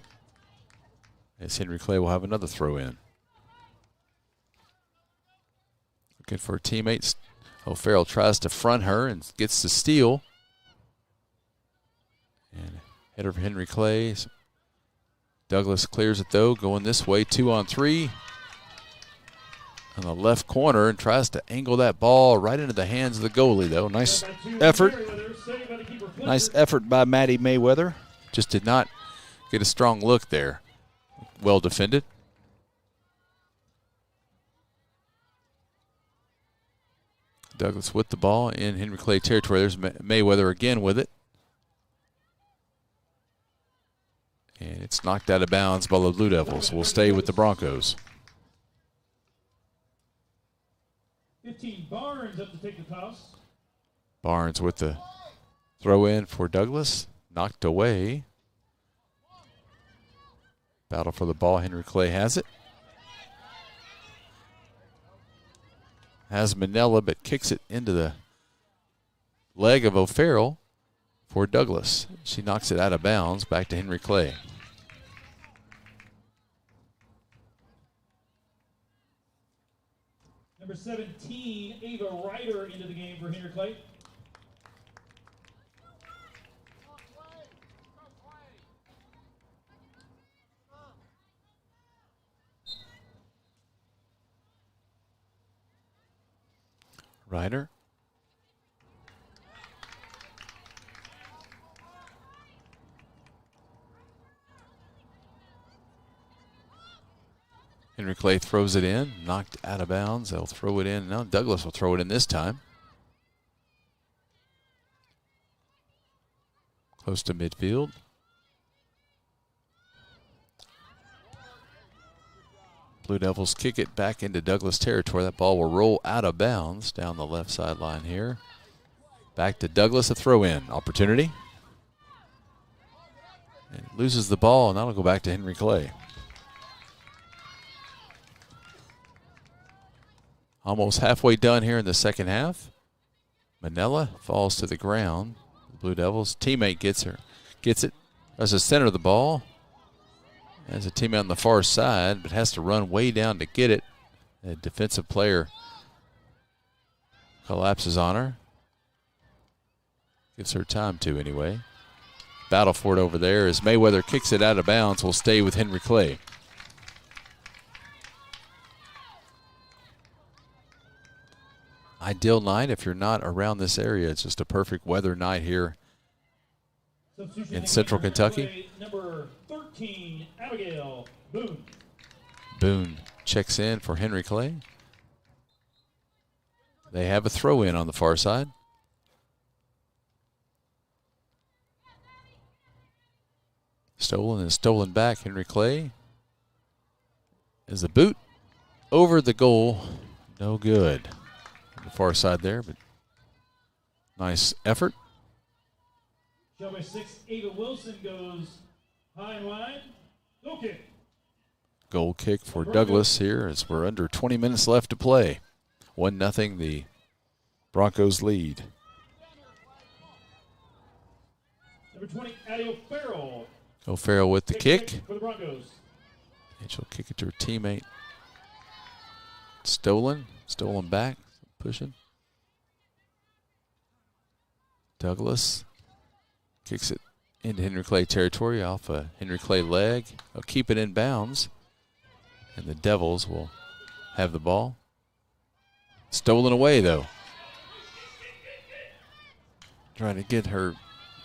As Henry Clay will have another throw in. Looking for teammates. O'Farrell tries to front her and gets the steal. And header for Henry Clay. Douglas clears it though, going this way, 2-on-3. On the left corner and tries to angle that ball right into the hands of the goalie though. Nice effort. Nice effort by Maddie Mayweather. Just did not get a strong look there. Well defended. Douglas with the ball in Henry Clay territory. There's Mayweather again with it. And it's knocked out of bounds by the Blue Devils. We'll stay with the Broncos. 15, Barnes up to take the toss. Barnes with the throw in for Douglas. Knocked away. Battle for the ball. Henry Clay has it. Has Manella, but kicks it into the leg of O'Farrell. for Douglas. She knocks it out of bounds, back to Henry Clay. Number 17, Ava Ryder into the game for Henry Clay. Ryder. Henry Clay throws it in, knocked out of bounds. They'll throw it in. Now Douglas will throw it in this time. Close to midfield. Blue Devils kick it back into Douglas territory. That ball will roll out of bounds down the left sideline here. Back to Douglas, a throw-in opportunity. And loses the ball, and that'll go back to Henry Clay. Almost halfway done here in the second half. Manella falls to the ground. The Blue Devils teammate gets it. That's the center of the ball. Has a teammate on the far side, but has to run way down to get it. A defensive player collapses on her. Gives her time to anyway. Battle for it over there as Mayweather kicks it out of bounds. Will stay with Henry Clay. Ideal night if you're not around this area. It's just a perfect weather night here in Central Kentucky. Number 13, Abigail Boone. Boone checks in for Henry Clay. They have a throw-in on the far side. Stolen and stolen back. Henry Clay is the boot over the goal. No good. On the far side there, but nice effort. Show by 6, Ava Wilson goes high and wide. Goal kick. Goal kick for Douglas here as we're under 20 minutes left to play. 1-0 the Broncos lead. Number 20, Addie O'Farrell. O'Farrell with the kick. For the Broncos. And she'll kick it to her teammate. Stolen back, pushing. Douglas kicks it into Henry Clay territory off a Henry Clay leg. They'll keep it in bounds. And the Devils will have the ball. Stolen away, though. Trying to get her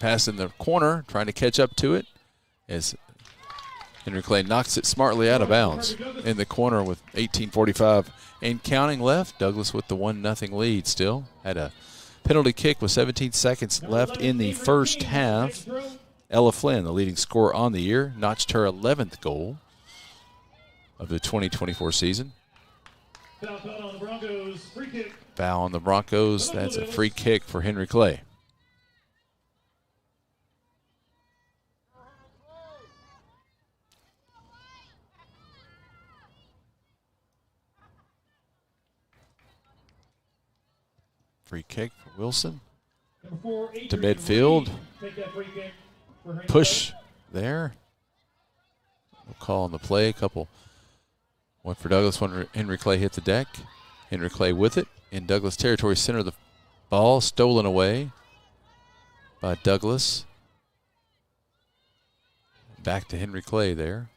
pass in the corner, trying to catch up to it. As Henry Clay knocks it smartly out of bounds in the corner with 18:45 and counting left. Douglas with the 1-0 lead still. Had a penalty kick with 17 seconds left in the first half. Ella Flynn, the leading scorer on the year, notched her 11th goal of the 2024 season. Foul on the Broncos. Free kick. Foul on the Broncos. That's a free kick for Henry Clay. Free kick for Wilson. To midfield. Push there. No call on the play. One for Douglas, one for Henry Clay hit the deck. Henry Clay with it. In Douglas territory, center of the ball. Stolen away by Douglas. Back to Henry Clay there.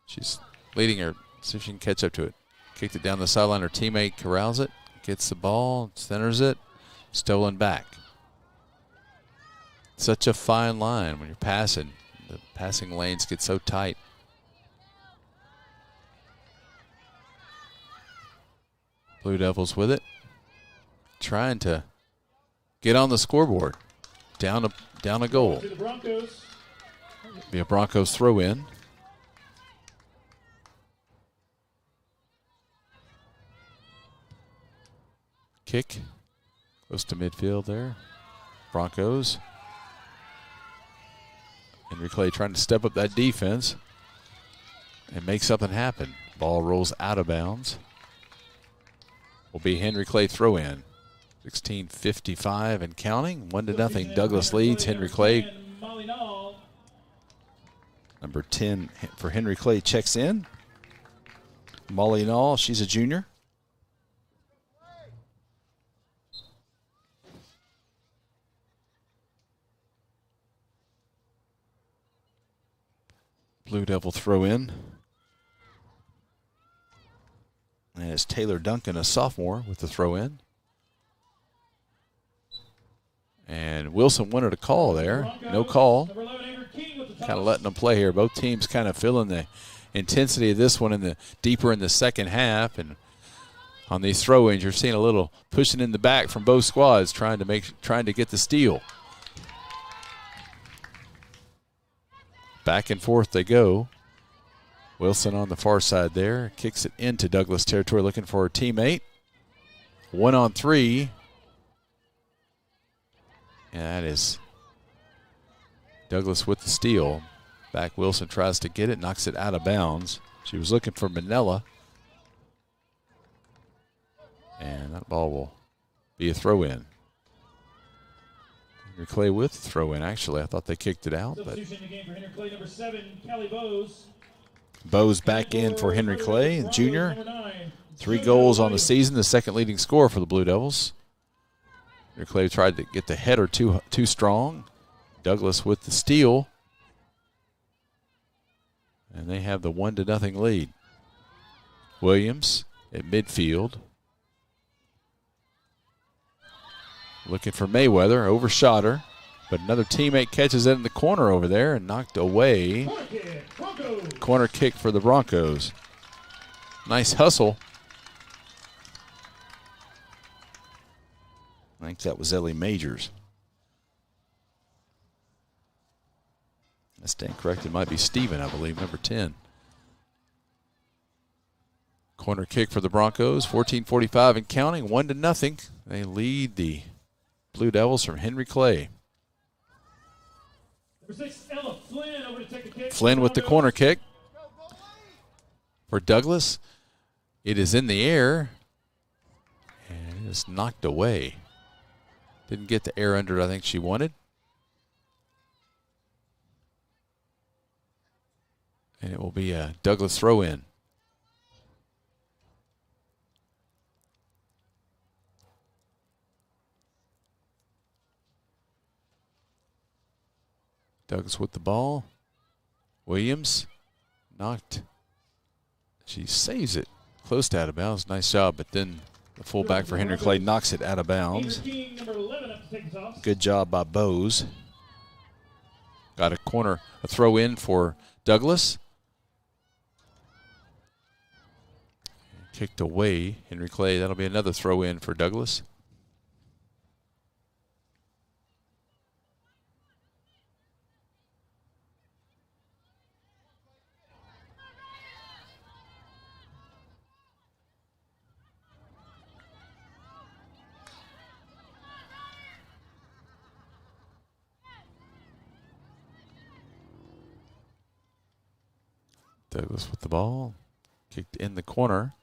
She's leading her. See if she can catch up to it. Kicked it down the sideline. Her teammate corrals it. Gets the ball. Centers it. Stolen back. Such a fine line when you're passing. The passing lanes get so tight. Blue Devils with it. Trying to get on the scoreboard. Down a goal. Be a Broncos throw in. Kick. Close to midfield there. Broncos. Henry Clay trying to step up that defense and make something happen. Ball rolls out of bounds. Will be Henry Clay throw in. 16:55 and counting. 1-0. Douglas leads. Henry Clay. Number 10 for Henry Clay checks in. Molly Nall, she's a junior. Blue Devil throw in. And it's Taylor Duncan, a sophomore, with the throw in. And Wilson wanted a call there. No call. Kind of letting them play here. Both teams kind of feeling the intensity of this one deeper in the second half. And on these throw-ins, you're seeing a little pushing in the back from both squads, trying to get the steal. Back and forth they go. Wilson on the far side there. Kicks it into Douglas territory, looking for a teammate. 1-on-3. And that is Douglas with the steal. Back Wilson tries to get it, knocks it out of bounds. She was looking for Manila. And that ball will be a throw-in. Henry Clay with the throw-in, actually. I thought they kicked it out. But Bowes back in for Henry Clay, junior. 3 goals on the season, the second leading scorer for the Blue Devils. Henry Clay tried to get the header too strong. Douglas with the steal. And they have the 1-0 lead. Williams at midfield. Looking for Mayweather, overshot her. But another teammate catches it in the corner over there and knocked away. Corner kick for the Broncos. Nice hustle. I think that was Ellie Majors. I stand corrected. It might be Steven, I believe, number 10. Corner kick for the Broncos. 14:45 and counting. 1-0. They lead the Blue Devils from Henry Clay. Number 6, Ella Flynn, over to take a kick. Flynn with the corner kick for Douglas. It is in the air. And it is knocked away. Didn't get the air under it I think she wanted. And it will be a Douglas throw-in. Douglas with the ball. Williams knocked. She saves it close to out of bounds. Nice job, but then the fullback for Henry Clay knocks it out of bounds. Good job by Bowes. Got a throw in for Douglas. Kicked away, Henry Clay. That'll be another throw in for Douglas. Douglas with the ball. Kicked in the corner.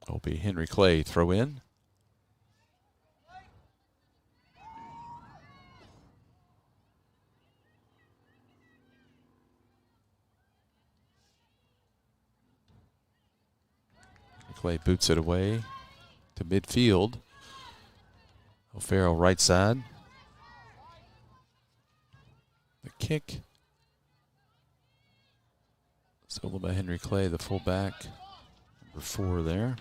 It'll be Henry Clay throw in. Clay boots it away to midfield. O'Farrell right side. The kick. Stolen by Henry Clay, the fullback. Number 4 there.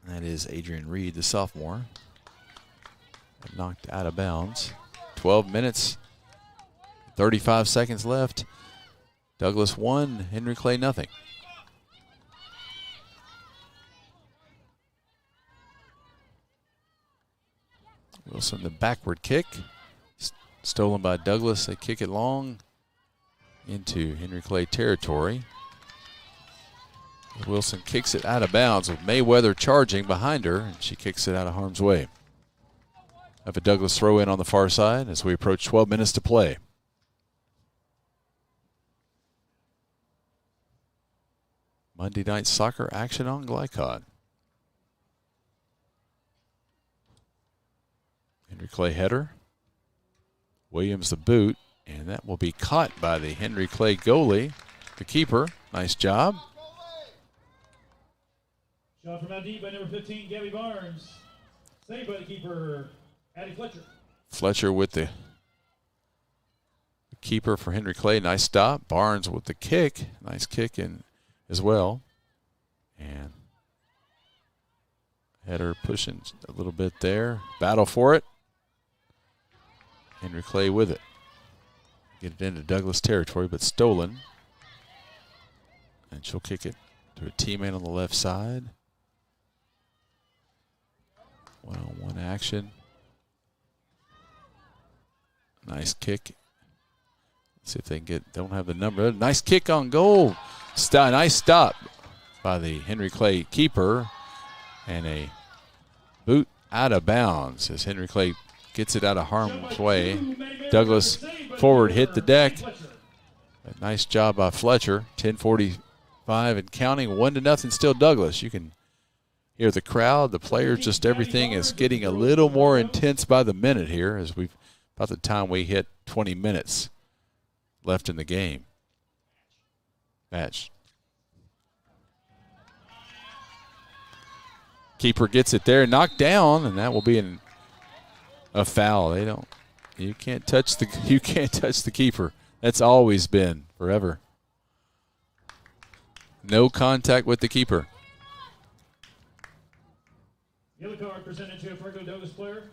That is Adrian Reed, the sophomore. Knocked out of bounds. 12 minutes, 35 seconds left. Douglas 1, Henry Clay nothing. Wilson, the backward kick. Stolen by Douglas. They kick it long into Henry Clay territory. Wilson kicks it out of bounds with Mayweather charging behind her, and she kicks it out of harm's way. Have a Douglas throw in on the far side as we approach 12 minutes to play. Monday night soccer action on Glycod. Henry Clay header. Williams the boot, and that will be caught by the Henry Clay goalie, the keeper. Nice job. Shot from out deep by number 15, Gabby Barnes. Saved by the keeper, Addie Fletcher. Fletcher with the keeper for Henry Clay. Nice stop. Barnes with the kick. Nice kick in as well. And header pushing a little bit there. Battle for it. Henry Clay with it. Get it into Douglas territory, but stolen. And she'll kick it to a teammate on the left side. One-on-one action. Nice kick. Let's see if they can don't have the number. Nice kick on goal. Nice stop by the Henry Clay keeper. And a boot out of bounds as Henry Clay gets it out of harm's way. Douglas forward hit the deck. A nice job by Fletcher. 10:45 and counting. 1-0 still Douglas. You can hear the crowd, the players, just everything is getting a little more intense by the minute here as about the time we hit 20 minutes left in the game. Match. Keeper gets it there, knocked down, and that will be a foul. You can't touch the keeper. That's always been forever. No contact with the keeper. Yellow card presented to a Fargo Douglas player.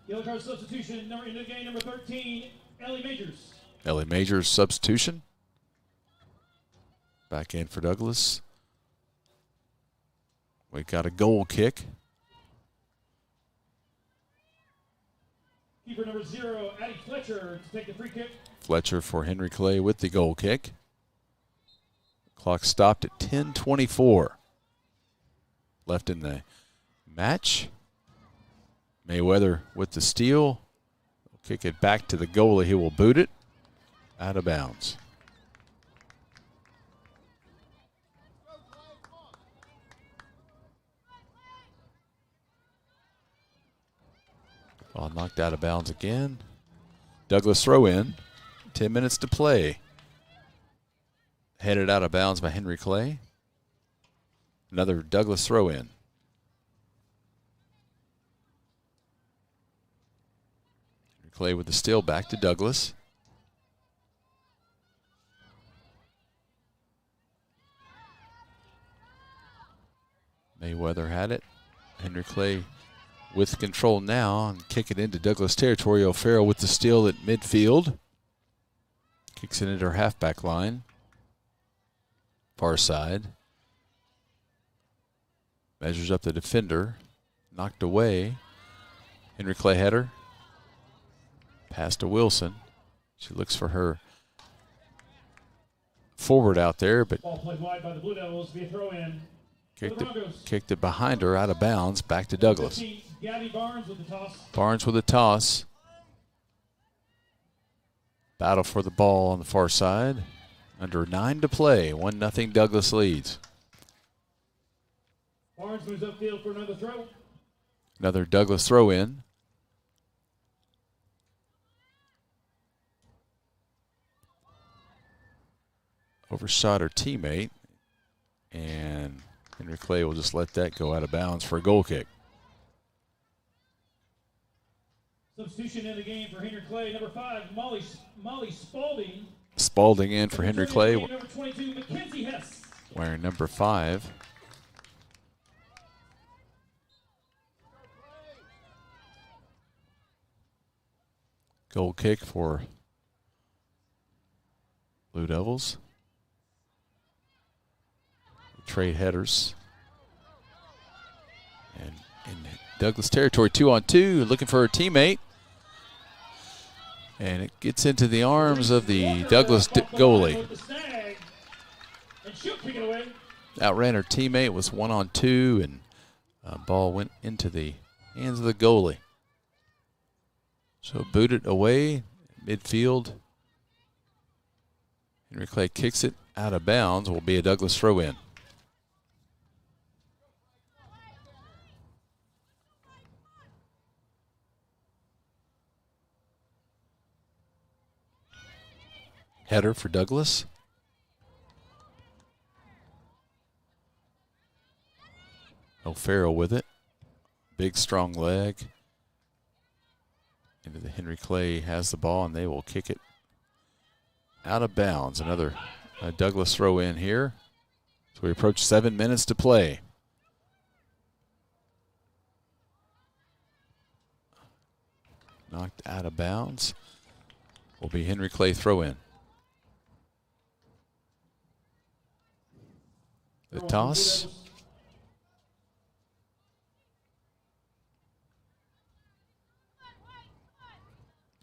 Yellow card substitution in the game, number 13, Ellie Majors. Ellie Majors substitution. Back in for Douglas. We got a goal kick. Keeper number 0, Addie Fletcher, to take the free kick. Fletcher for Henry Clay with the goal kick. Clock stopped at 10:24 left in the match. Mayweather with the steal. Kick it back to the goalie. He will boot it out of bounds. Ball knocked out of bounds again. Douglas throw in. 10 minutes to play. Headed out of bounds by Henry Clay. Another Douglas throw in. Henry Clay with the steal back to Douglas. Mayweather had it. Henry Clay with control now and kick it into Douglas territory. O'Farrell with the steal at midfield. Kicks it into her halfback line. Far side. Measures up the defender. Knocked away. Henry Clay header. Pass to Wilson. She looks for her forward out there, but ball played wide by the Blue Devils. Be a throw in. Kicked it behind her, out of bounds, back to Douglas. Gabby Barnes with the toss. Barnes with the toss. Battle for the ball on the far side. Under 9 to play. 1-0 Douglas leads. Barnes moves upfield for another throw. Another Douglas throw in. Overshot her teammate. And Henry Clay will just let that go out of bounds for a goal kick. Substitution in the game for Henry Clay, number 5, Molly Spalding. Spalding in for Henry Clay. Number 22, Mackenzie Hess. Wearing number 5. Goal kick for Blue Devils. Trade headers. And in Douglas territory, 2-on-2, looking for her teammate. And it gets into the arms of the Douglas goalie. Outran her teammate, was 1-on-2, and ball went into the hands of the goalie. So booted away, midfield. Henry Clay kicks it out of bounds, will be a Douglas throw in. header for Douglas. O'Farrell with it. Big, strong leg. Into the Henry Clay has the ball, and they will kick it out of bounds. Another Douglas throw in here. So we approach 7 minutes to play. Knocked out of bounds. Will be Henry Clay throw in. The toss.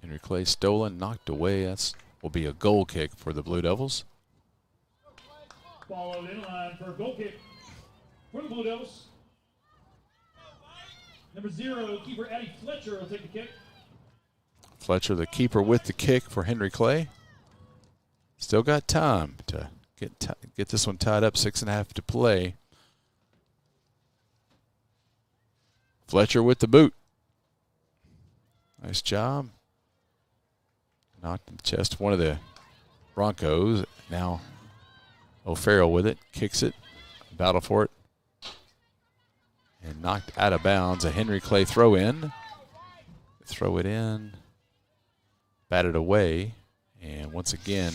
Henry Clay stolen, knocked away. That's will be a goal kick for the Blue Devils. Followed in line for a goal kick for the Blue Devils. Number 0, keeper Addie Fletcher will take the kick. Fletcher, the keeper, with the kick for Henry Clay. Still got time to get this one tied up. 6.5 to play. Fletcher with the boot. Nice job. Knocked in the chest one of the Broncos. Now O'Farrell with it. Kicks it. Battle for it. And knocked out of bounds. A Henry Clay throw in. Throw it in. Batted away. And once again,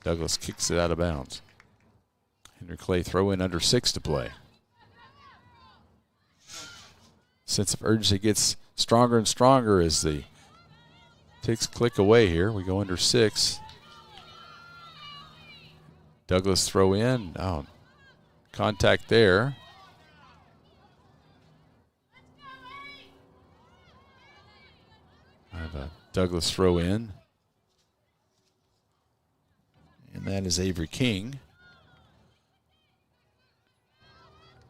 Douglas kicks it out of bounds. Henry Clay throw in under 6 to play. Sense of urgency gets stronger and stronger as the ticks click away here. We go under 6. Douglas throw in. Oh, contact there. I have a Douglas throw in. And that is Avery King.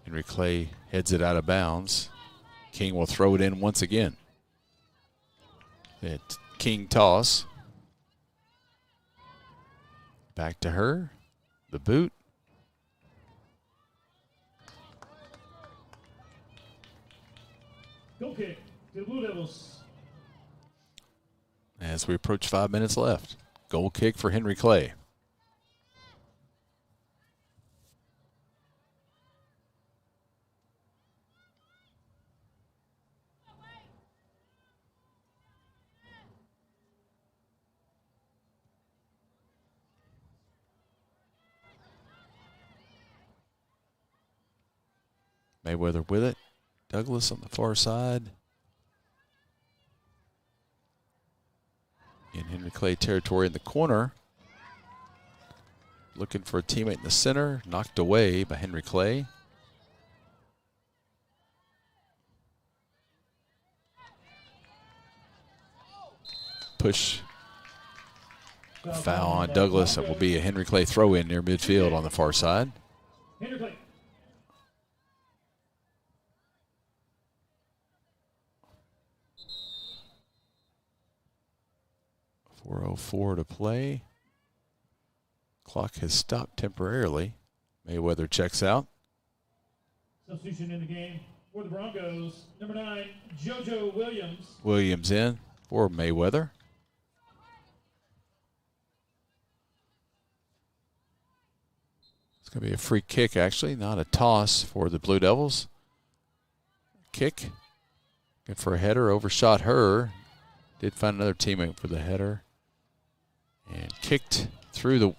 Henry Clay heads it out of bounds. King will throw it in once again. King toss. Back to her. The boot. Goal kick to the Blue Devils. As we approach 5 minutes left. Goal kick for Henry Clay. Mayweather with it. Douglas on the far side. In Henry Clay territory in the corner. Looking for a teammate in the center. Knocked away by Henry Clay. Push. Foul on Douglas. That will be a Henry Clay throw in near midfield on the far side. Henry Clay. 4:04 to play. Clock has stopped temporarily. Mayweather checks out. Substitution in the game for the Broncos. Number 9, JoJo Williams. Williams in for Mayweather. It's going to be a free kick, actually, not a toss for the Blue Devils. Kick. Good for a header. Overshot her. Did find another teammate for the header. And kicked through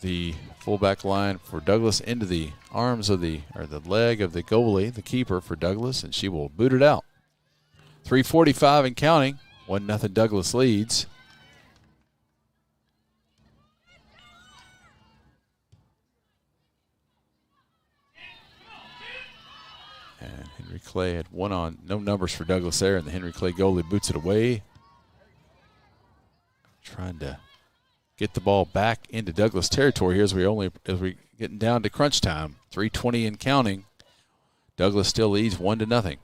the fullback line for Douglas into the arms of the leg of the goalie, the keeper for Douglas, and she will boot it out. 3:45 and counting. 1-0 Douglas leads. And Henry Clay had one on, no numbers for Douglas there, and the Henry Clay goalie boots it away. Trying to get the ball back into Douglas territory here as we getting down to crunch time. 3:20 and counting. Douglas still leads 1-0.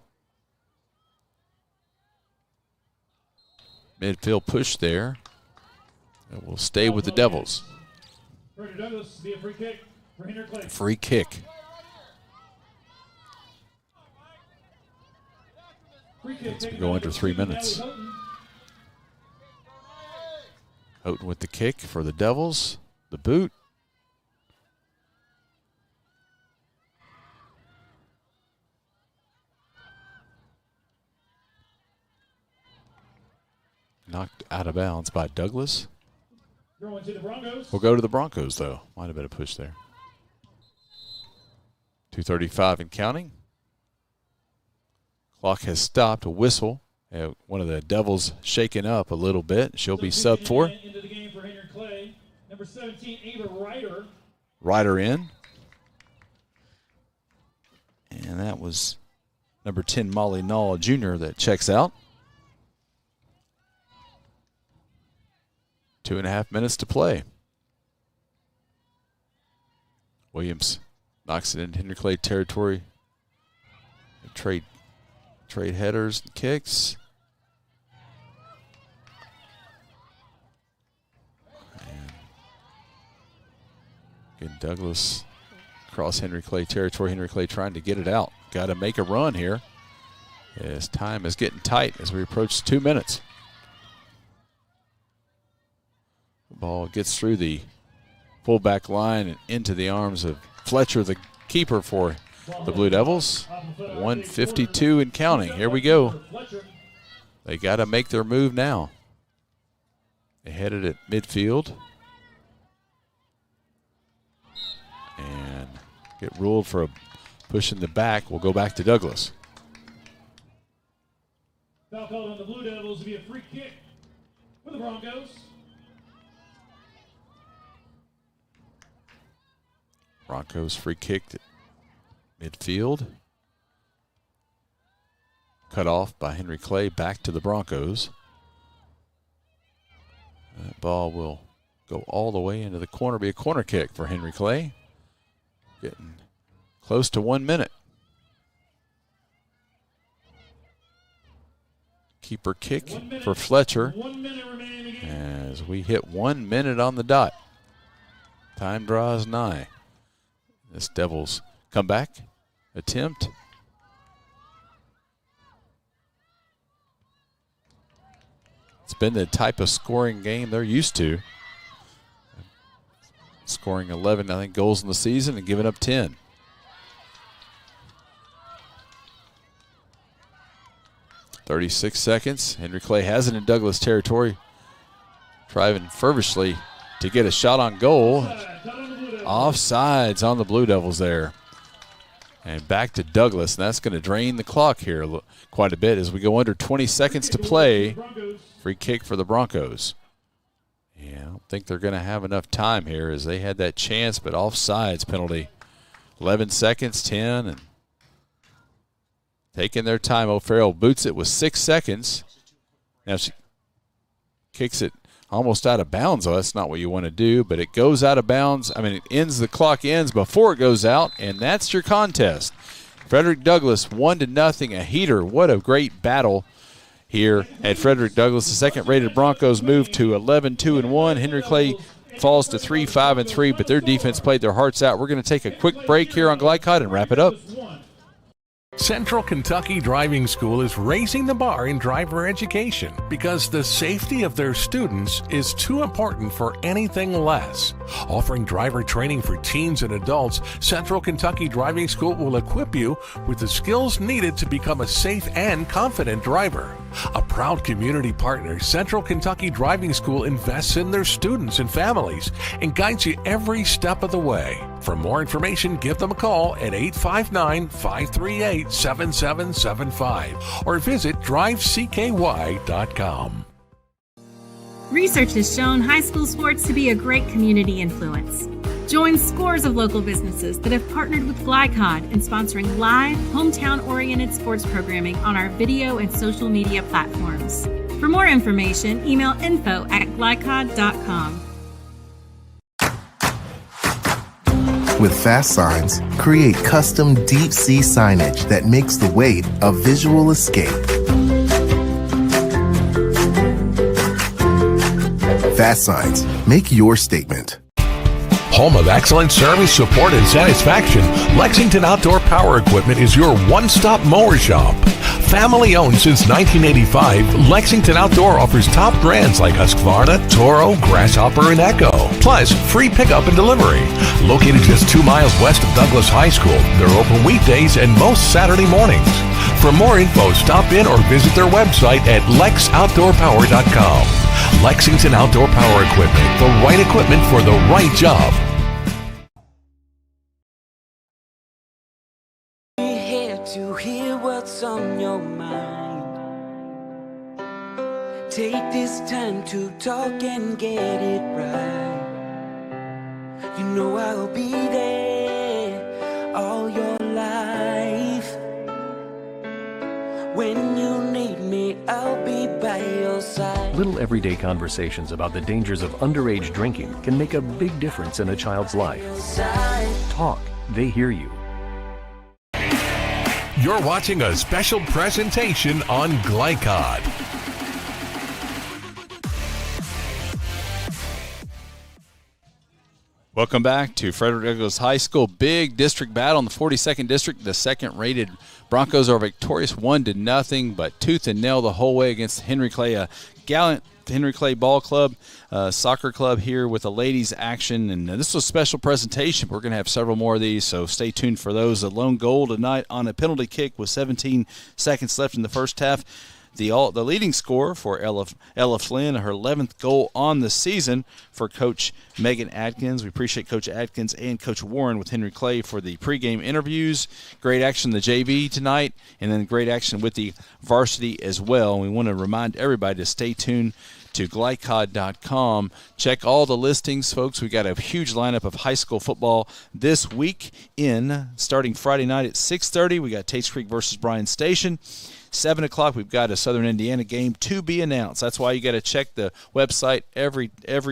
Midfield push there. It will stay with the Devils. Douglas, be a free kick for Henry Clay. Free kick. Free kick We go under 3 minutes. Houghton with the kick for the Devils. The boot. Knocked out of bounds by Douglas. Going to the Broncos. We'll go to the Broncos, though. Might have been a push there. 2:35 and counting. Clock has stopped. A whistle. One of the Devils shaken up a little bit. She'll be subbed for. Into the game for Henry Clay. Number 17, Ava Ryder. Ryder in. And that was number 10, Molly Nall Jr. that checks out. 2.5 minutes to play. Williams knocks it into Henry Clay territory. Trade headers and kicks. And again, Douglas across Henry Clay territory. Henry Clay trying to get it out. Got to make a run here. As time is getting tight as we approach 2 minutes. The ball gets through the fullback line and into the arms of Fletcher, the keeper for the Blue Devils. 1:52 and counting. Here we go. They got to make their move now. They headed at midfield. And get ruled for a push in the back. We'll go back to Douglas. Foul called on the Blue Devils to be a free kick for the Broncos. Broncos free kicked at midfield. Cut off by Henry Clay, back to the Broncos. That ball will go all the way into the corner, be a corner kick for Henry Clay. Getting close to 1 minute. Keeper kick for Fletcher as we hit 1 minute on the dot. Time draws nigh. This Devils comeback attempt. It's been the type of scoring game they're used to. Scoring 11, I think, goals in the season and giving up 10. .36 seconds. Henry Clay has it in Douglas territory. Driving fervently to get a shot on goal. Offsides on the Blue Devils there. And back to Douglas, and that's going to drain the clock here quite a bit as we go under 20 seconds to play. Free kick for the Broncos. Yeah, I don't think they're going to have enough time here as they had that chance, but offsides penalty. 11 seconds, 10, and taking their time. O'Farrell boots it with 6 seconds. Now she kicks it almost out of bounds. Oh, that's not what you want to do, but it goes out of bounds. I mean, it ends, the clock ends before it goes out, and that's your contest. Frederick Douglass 1-0, a heater. What a great battle here at Frederick Douglass. The second-rated Broncos move to 11-2-1. Henry Clay falls to 3-5-3, but their defense played their hearts out. We're going to take a quick break here on Glycod and wrap it up. Central Kentucky Driving School is raising the bar in driver education because the safety of their students is too important for anything less. Offering driver training for teens and adults, Central Kentucky Driving School will equip you with the skills needed to become a safe and confident driver. A proud community partner, Central Kentucky Driving School invests in their students and families and guides you every step of the way. For more information, give them a call at 859-538-7775 or visit drivecky.com. Research has shown high school sports to be a great community influence. Join scores of local businesses that have partnered with Glycod in sponsoring live, hometown-oriented sports programming on our video and social media platforms. For more information, email info@glycod.com. With Fast Signs, create custom deep sea signage that makes the wait a visual escape. Fast Signs, make your statement. Home of excellent service, support, and satisfaction, Lexington Outdoor Power Equipment is your one-stop mower shop. Family owned since 1985, Lexington Outdoor offers top brands like Husqvarna, Toro, Grasshopper, and Echo. Plus, free pickup and delivery. Located just 2 miles west of Douglas High School, they're open weekdays and most Saturday mornings. For more info, stop in or visit their website at lexoutdoorpower.com. Lexington Outdoor Power Equipment, the right equipment for the right job. To hear what's on your mind. Take this time to talk and get it right. You know I'll be there all your life. When you need me, I'll be by your side. Little everyday conversations about the dangers of underage drinking can make a big difference in a child's life. Talk, they hear you. You're watching a special presentation on Glycod. Welcome back to Frederick Douglass High School. Big district battle in the 42nd district. The second-rated Broncos are victorious 1-0, but tooth and nail the whole way against Henry Clay, a gallant Henry Clay Ball Club, soccer club here with a ladies action. And this was a special presentation. We're going to have several more of these, so stay tuned for those. A lone goal tonight on a penalty kick with 17 seconds left in the first half. The leading scorer for Ella Flynn, her 11th goal on the season for Coach Megan Atkins. We appreciate Coach Atkins and Coach Warren with Henry Clay for the pregame interviews. Great action in the JV tonight, and then great action with the varsity as well. And we want to remind everybody to stay tuned to glycod.com. Check all the listings, folks. We got a huge lineup of high school football this week starting Friday night at 6:30. We got Tates Creek versus Bryan Station. 7 o'clock, we've got a Southern Indiana game to be announced. That's why you got to check the website every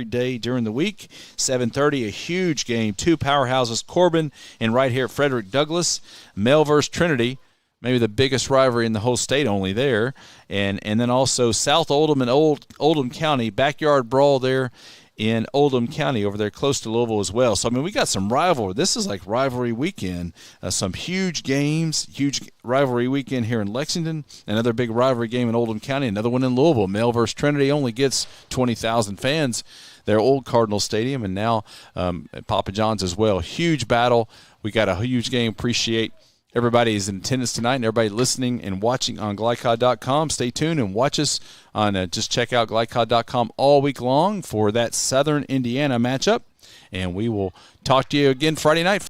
day during the week. 7:30, a huge game. 2 powerhouses, Corbin and right here at Frederick Douglass. Mel versus Trinity, maybe the biggest rivalry in the whole state only there. And then also South Oldham and Oldham County, backyard brawl there in Oldham County over there close to Louisville as well. So, I mean, we got some rivalry. This is like rivalry weekend. Some huge games, huge rivalry weekend here in Lexington. Another big rivalry game in Oldham County. Another one in Louisville. Mel versus Trinity only gets 20,000 fans. Their old Cardinal Stadium, and now at Papa John's as well. Huge battle. We got a huge game. Appreciate everybody is in attendance tonight and everybody listening and watching on glycod.com. Stay tuned and watch us on just check out glycod.com all week long for that Southern Indiana matchup. And we will talk to you again Friday night.